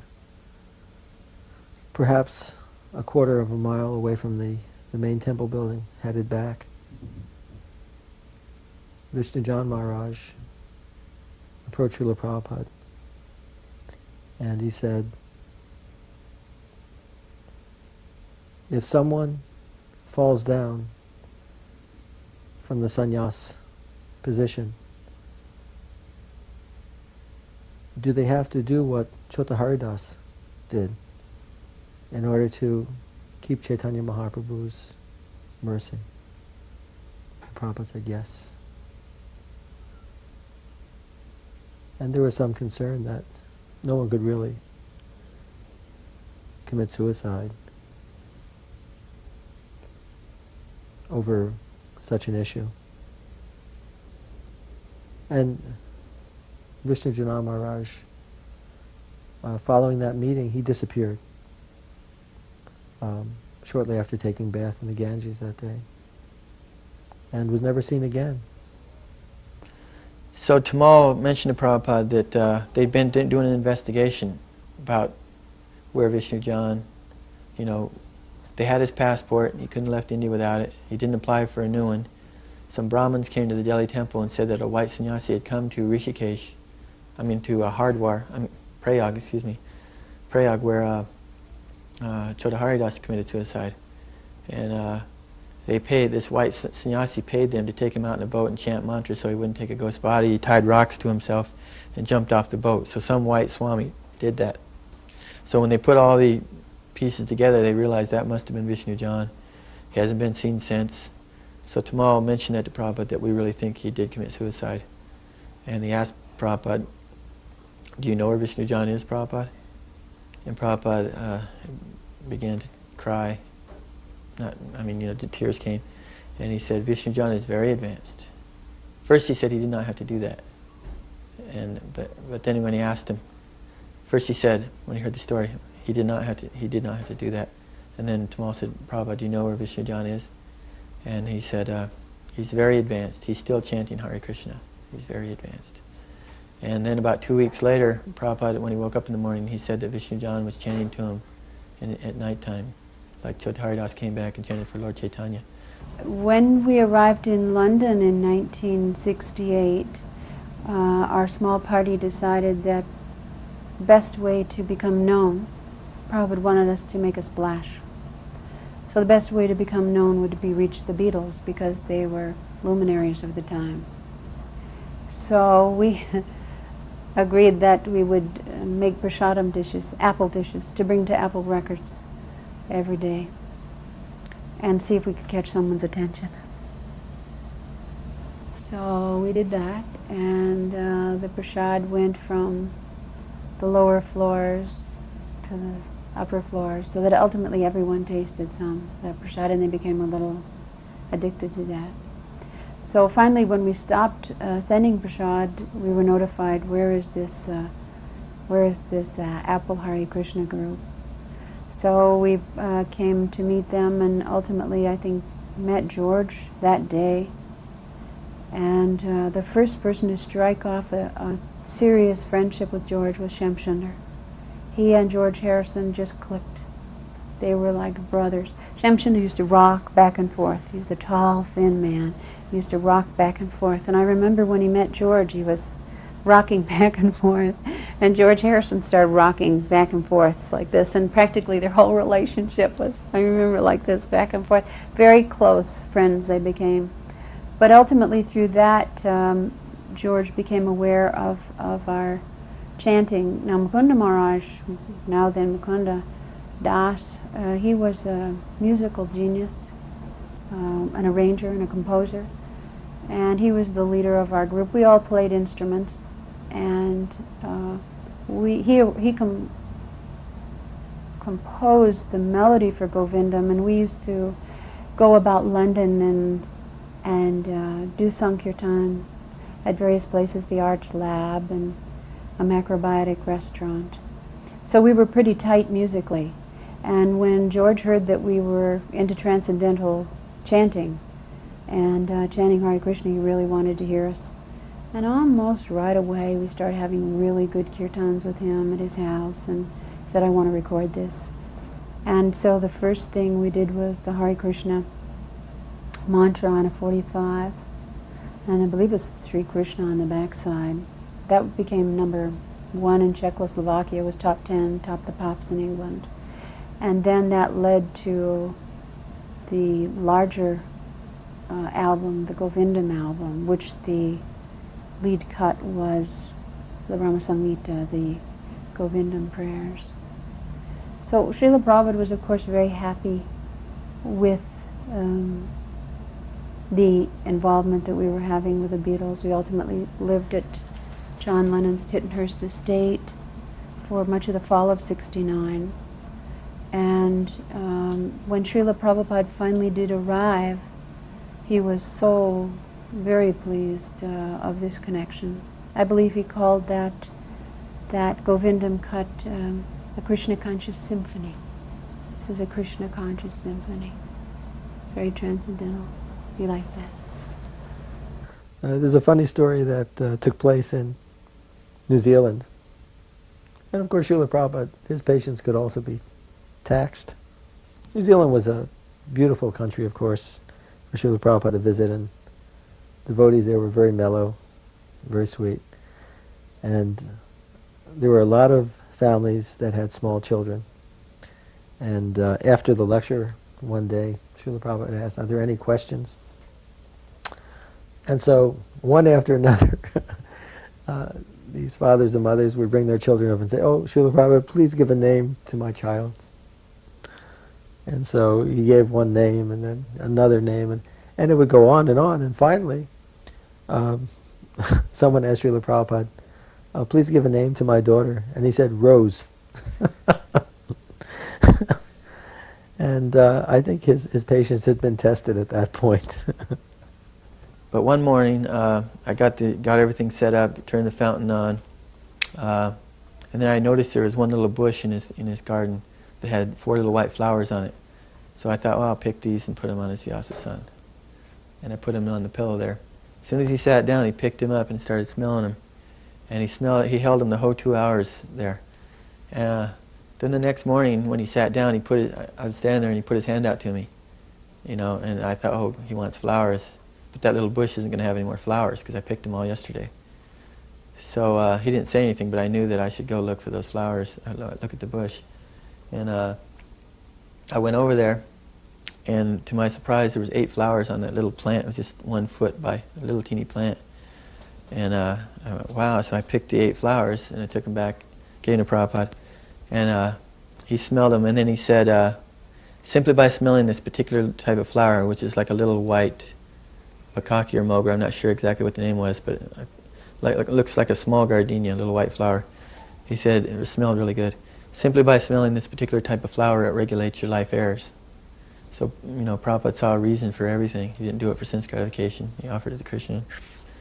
perhaps a quarter of a mile away from the main temple building, headed back, Vishnujan Maharaj approached Srila Prabhupada and he said, if someone falls down from the sannyas position, do they have to do what Chota Haridas did in order to keep Chaitanya Mahaprabhu's mercy? And Prabhupada said yes. And there was some concern that no one could really commit suicide over such an issue. And Vishnu Jana Maharaj, following that meeting, he disappeared shortly after taking bath in the Ganges that day and was never seen again. So Tamal mentioned to Prabhupada that they'd been doing an investigation about where Vishnu John, they had his passport. He couldn't have left India without it. He didn't apply for a new one. Some Brahmins came to the Delhi temple and said that a white sannyasi had come to Rishikesh, to Hardwar, Prayag, where Chota Haridas committed suicide. And this white sannyasi paid them to take him out in a boat and chant mantras so he wouldn't take a ghost body. He tied rocks to himself and jumped off the boat. So some white Swami did that. So when they put all the pieces together, they realized that must have been Vishnu John. He hasn't been seen since. So Tamal mentioned that to Prabhupada, that we really think he did commit suicide. And he asked Prabhupada, do you know where Vishnu John is, Prabhupada? And Prabhupada began to cry. The tears came. And he said, Vishnu John is very advanced. First he said he did not have to do that. But then when he asked him, first he said, when he heard the story, he did not have to do that. And then Tamal said, Prabhupada, do you know where Vishnu John is? And he said, he's very advanced. He's still chanting Hare Krishna. He's very advanced. And then about 2 weeks later, Prabhupada, when he woke up in the morning, he said that Vishnu John was chanting to him at nighttime, like Chota Haridas came back and chanted for Lord Chaitanya. When we arrived in London in 1968, our small party decided that the best way to become known, Prabhupada wanted us to make a splash. So the best way to become known would be reach the Beatles because they were luminaries of the time. So we agreed that we would make prasadam dishes, apple dishes, to bring to Apple Records every day and see if we could catch someone's attention. So we did that, and the prasad went from the lower floors to the upper floors, so that ultimately everyone tasted some of that prasad, and they became a little addicted to that. So finally, when we stopped sending prasad, we were notified, where is this Apple Hare Krishna group? So we came to meet them, and ultimately I think met George that day. And the first person to strike off a serious friendship with George was Shamsunder. He and George Harrison just clicked. They were like brothers. Shamsunder used to rock back and forth. He was a tall, thin man. He used to rock back and forth. And I remember when he met George, he was rocking back and forth. And George Harrison started rocking back and forth like this. And practically their whole relationship was, I remember, like this, back and forth. Very close friends they became. But ultimately through that, George became aware of our chanting. Now Mukunda Maharaj, now then Mukunda Das, he was a musical genius, an arranger and a composer, and he was the leader of our group. We all played instruments, and he composed the melody for Govindam, and we used to go about London and do Sankirtan at various places, the Arts Lab and a macrobiotic restaurant. So we were pretty tight musically. And when George heard that we were into transcendental chanting and chanting Hare Krishna, he really wanted to hear us. And almost right away we started having really good kirtans with him at his house, and said, I want to record this. And so the first thing we did was the Hare Krishna mantra on a 45, and I believe it was Sri Krishna on the backside. That became number 1 in Czechoslovakia, was top 10, topped the pops in England. And then that led to the larger album, the Govindam album, which the lead cut was the Ramasamhita, the Govindam prayers. So Srila Prabhupada was, of course, very happy with the involvement that we were having with the Beatles. We ultimately lived at John Lennon's Tittenhurst estate for much of the fall of '69. And when Srila Prabhupada finally did arrive, he was so very pleased of this connection. I believe he called that Govindam cut a Krishna conscious symphony. This is a Krishna conscious symphony. Very transcendental. He liked that. There's a funny story that took place in New Zealand. And of course, Srila Prabhupada, his patience could also be taxed. New Zealand was a beautiful country, of course, for Srila Prabhupada to visit, and devotees there were very mellow, very sweet. And there were a lot of families that had small children. And after the lecture one day, Srila Prabhupada asked, are there any questions? And so, one after another, these fathers and mothers would bring their children up and say, oh, Srila Prabhupada, please give a name to my child. And so he gave one name and then another name, and it would go on, and finally, someone asked Srila Prabhupada, please give a name to my daughter. And he said, Rose. And I think his patience had been tested at that point. But one morning, I got everything set up, turned the fountain on, and then I noticed there was one little bush in his garden that had 4 little white flowers on it. So I thought, well, I'll pick these and put them on his Vyasa-san. And I put them on the pillow there. As soon as he sat down, he picked him up and started smelling them. And he held them the whole 2 hours there. Then the next morning, when he sat down, I was standing there and he put his hand out to me, and I thought, oh, he wants flowers. But that little bush isn't going to have any more flowers because I picked them all yesterday. So he didn't say anything, but I knew that I should go look for those flowers, look at the bush. And I went over there, and to my surprise, there was 8 flowers on that little plant. It was just 1 foot by a little teeny plant. And I went, wow, so I picked the 8 flowers, and I took them back, gave them to Prabhupada. And he smelled them, and then he said, simply by smelling this particular type of flower, which is like a little white Pakaki or Mogra, I'm not sure exactly what the name was, but it looks like a small gardenia, a little white flower. He said it smelled really good. Simply by smelling this particular type of flower, it regulates your life errors. So, Prabhupada saw a reason for everything. He didn't do it for sense gratification. He offered it to Krishna,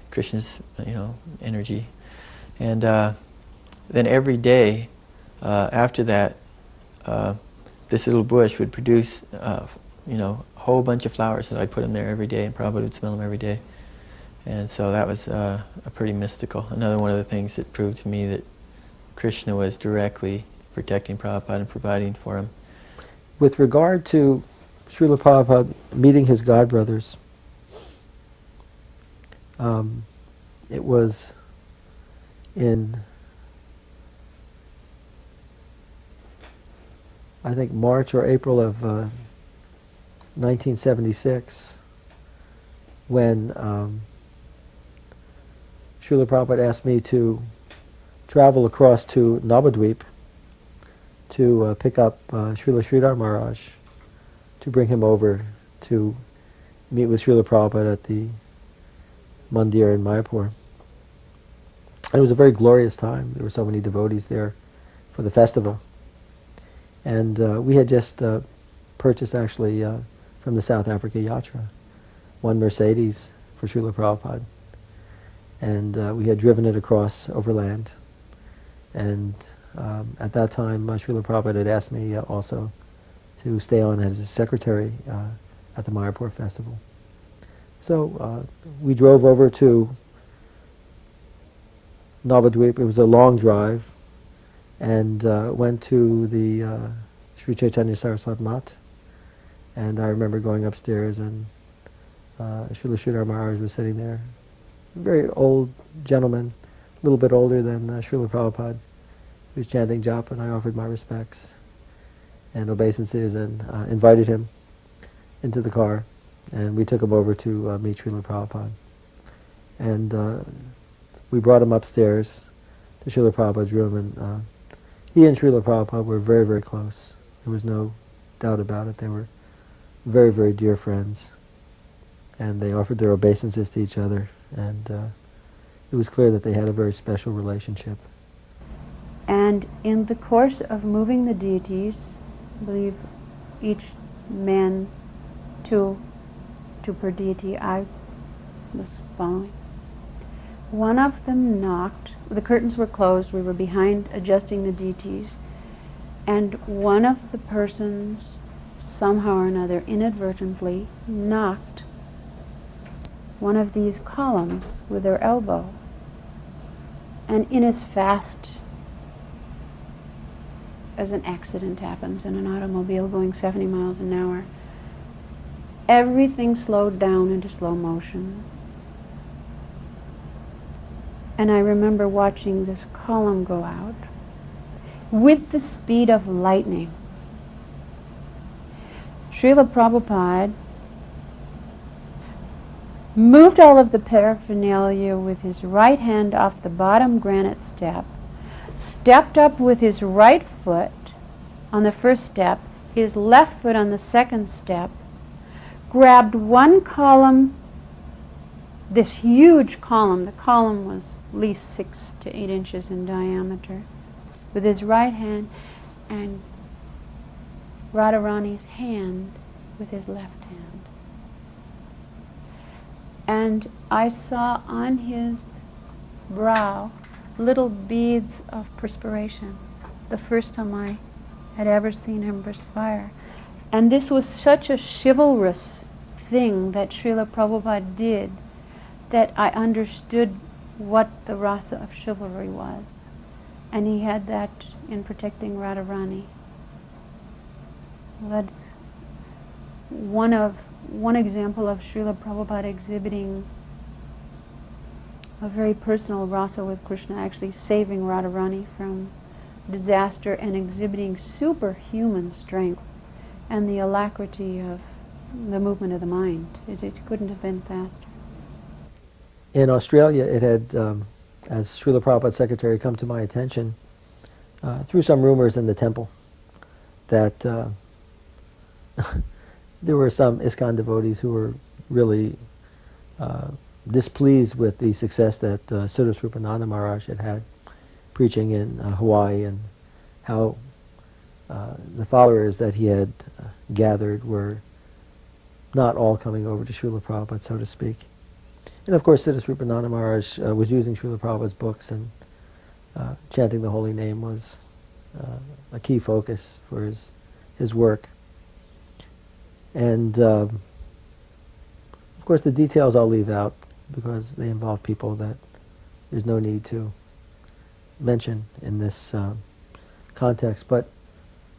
Krishna's, energy. And then every day after that, this little bush would produce, a whole bunch of flowers. So I'd put them there every day, and Prabhupada would smell them every day. And so that was a pretty mystical. Another one of the things that proved to me that Krishna was directly protecting Prabhupada and providing for him. With regard to Srila Prabhupada meeting his godbrothers, it was in, I think, March or April of 1976, when Srila Prabhupada asked me to travel across to Navadvip to pick up Srila Sridhar Maharaj, to bring him over to meet with Srila Prabhupada at the Mandir in Mayapur. And it was a very glorious time. There were so many devotees there for the festival. And we had just purchased, actually, from the South Africa Yatra, 1 Mercedes for Srila Prabhupada. And we had driven it across overland. And At that time, Srila Prabhupada had asked me also to stay on as his secretary at the Mayapur festival. So we drove over to Navadvip. It was a long drive, and went to the Sri Chaitanya Saraswat Mat. And I remember going upstairs, and Srila Sridhar Maharaj was sitting there. A very old gentleman, a little bit older than Srila Prabhupada. He was chanting japa, and I offered my respects and obeisances and invited him into the car. And we took him over to meet Srila Prabhupada. And we brought him upstairs to Srila Prabhupada's room, and he and Srila Prabhupada were very, very close. There was no doubt about it. They were very, very dear friends. And they offered their obeisances to each other, and it was clear that they had a very special relationship. And in the course of moving the deities, I believe each man two per deity, I was following. One of them knocked, the curtains were closed, we were behind adjusting the deities, and one of the persons, somehow or another, inadvertently knocked one of these columns with their elbow. And in as fast as an accident happens in an automobile going 70 miles an hour, everything slowed down into slow motion. And I remember watching this column go out with the speed of lightning. Srila Prabhupada moved all of the paraphernalia with his right hand off the bottom granite step, stepped up with his right foot on the first step, his left foot on the second step, grabbed one column, this huge column, the column was at least 6 to 8 inches in diameter, with his right hand, and Radharani's hand with his left hand. And I saw on his brow little beads of perspiration, the first time I had ever seen him perspire. And this was such a chivalrous thing that Srila Prabhupada did, that I understood what the rasa of chivalry was. And he had that in protecting Radharani. That's one example of Srila Prabhupada exhibiting a very personal rasa with Krishna, actually saving Radharani from disaster and exhibiting superhuman strength and the alacrity of the movement of the mind. It couldn't have been faster. In Australia, it had, as Srila Prabhupada's secretary, come to my attention through some rumors in the temple that there were some ISKCON devotees who were really displeased with the success that Siddhaswarupananda Maharaj had had preaching in Hawaii, and how the followers that he had gathered were not all coming over to Srila Prabhupada, so to speak. And of course, Siddhaswarupananda Maharaj was using Srila Prabhupada's books, and chanting the holy name was a key focus for his work. And of course, the details I'll leave out because they involve people that there's no need to mention in this context. But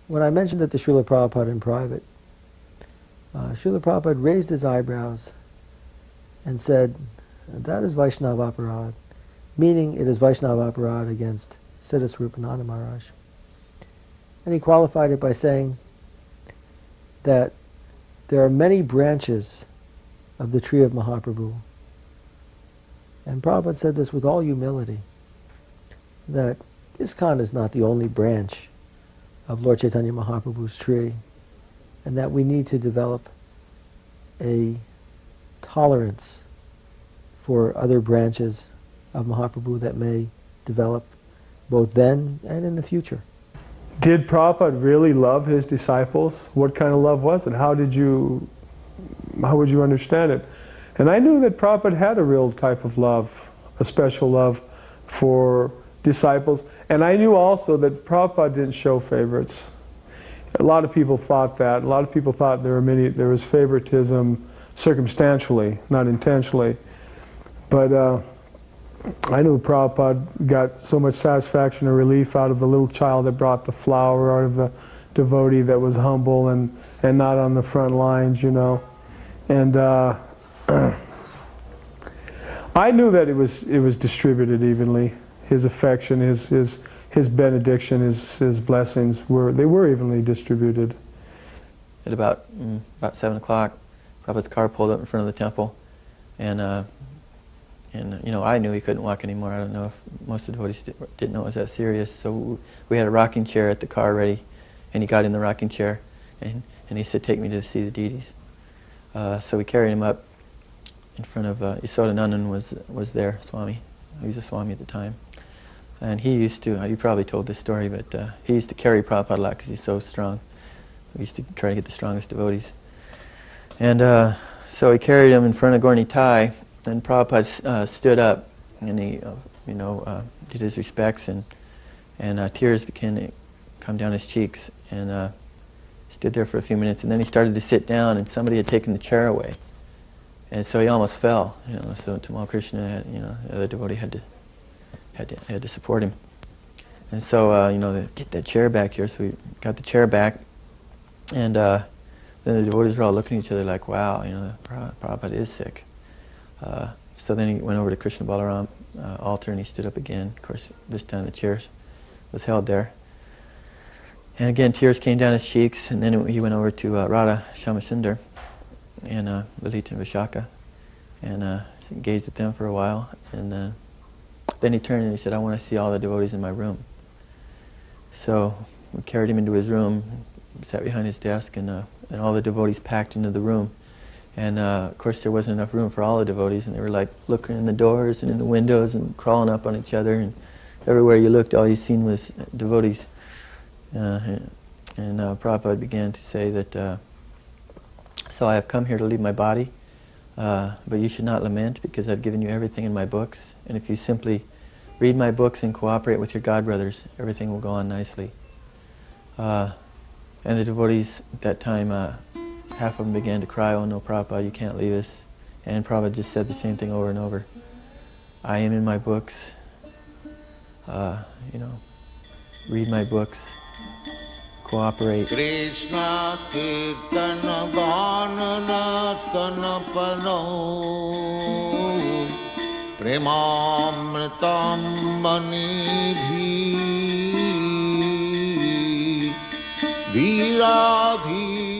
when I mentioned it to Srila Prabhupada in private, Srila Prabhupada raised his eyebrows and said, "That is Vaishnava Aparad," meaning it is Vaishnava Aparad against Siddhaswarupananda Maharaj. And he qualified it by saying that there are many branches of the tree of Mahaprabhu. And Prabhupada said this with all humility, that ISKCON is not the only branch of Lord Chaitanya Mahaprabhu's tree, and that we need to develop a tolerance for other branches of Mahaprabhu that may develop both then and in the future. Did Prabhupada really love his disciples? What kind of love was it? How would you understand it? And I knew that Prabhupada had a real type of love, a special love for disciples. And I knew also that Prabhupada didn't show favorites. A lot of people thought that. A lot of people thought there was favoritism circumstantially, not intentionally. But I knew Prabhupada got so much satisfaction and relief out of the little child that brought the flower, out of the devotee that was humble and not on the front lines, you know. And I knew that it was distributed evenly. His affection, his benediction, his blessings were evenly distributed. At about 7 o'clock, Prabhupada's car pulled up in front of the temple, and you know, I knew he couldn't walk anymore. I don't know if most of the devotees didn't know it was that serious. So we had a rocking chair at the car ready, and he got in the rocking chair, and he said, "Take me to see the deities." So we carried him up in front of Yasodanandan was there, Swami. He was a Swami at the time. And he used to, you probably told this story, but he used to carry Prabhupada a lot because he's so strong. We used to try to get the strongest devotees. And so he carried him in front of Gaur Nitai, and Prabhupada stood up, and he, did his respects, and tears began to come down his cheeks, and stood there for a few minutes, and then he started to sit down, and somebody had taken the chair away. And so he almost fell, you know, so Tamal Krishna, the other devotee had to support him. And so, get that chair back here. So we got the chair back, and then the devotees were all looking at each other like, wow, Prabhupada is sick. So then he went over to Krishna Balaram altar, and he stood up again. Of course, this time the chair was held there. And again, tears came down his cheeks, and then he went over to Radha Shamasundar and Lalita and Vishaka, and gazed at them for a while, and then he turned and he said, "I want to see all the devotees in my room." So we carried him into his room, sat behind his desk, and all the devotees packed into the room. And of course there wasn't enough room for all the devotees, and they were like looking in the doors and in the windows and crawling up on each other, and everywhere you looked all you seen was devotees. And Prabhupada began to say that, "So I have come here to leave my body, but you should not lament, because I've given you everything in my books, and if you simply read my books and cooperate with your god brothers, everything will go on nicely." And the devotees at that time, half of them began to cry, "Oh no, Prabhupada, you can't leave us." And Prabhupada just said the same thing over and over. "I am in my books, read my books, cooperate." Krishna Kirtana Ganana Tanapano Premamritam Manidhi Dhiradhi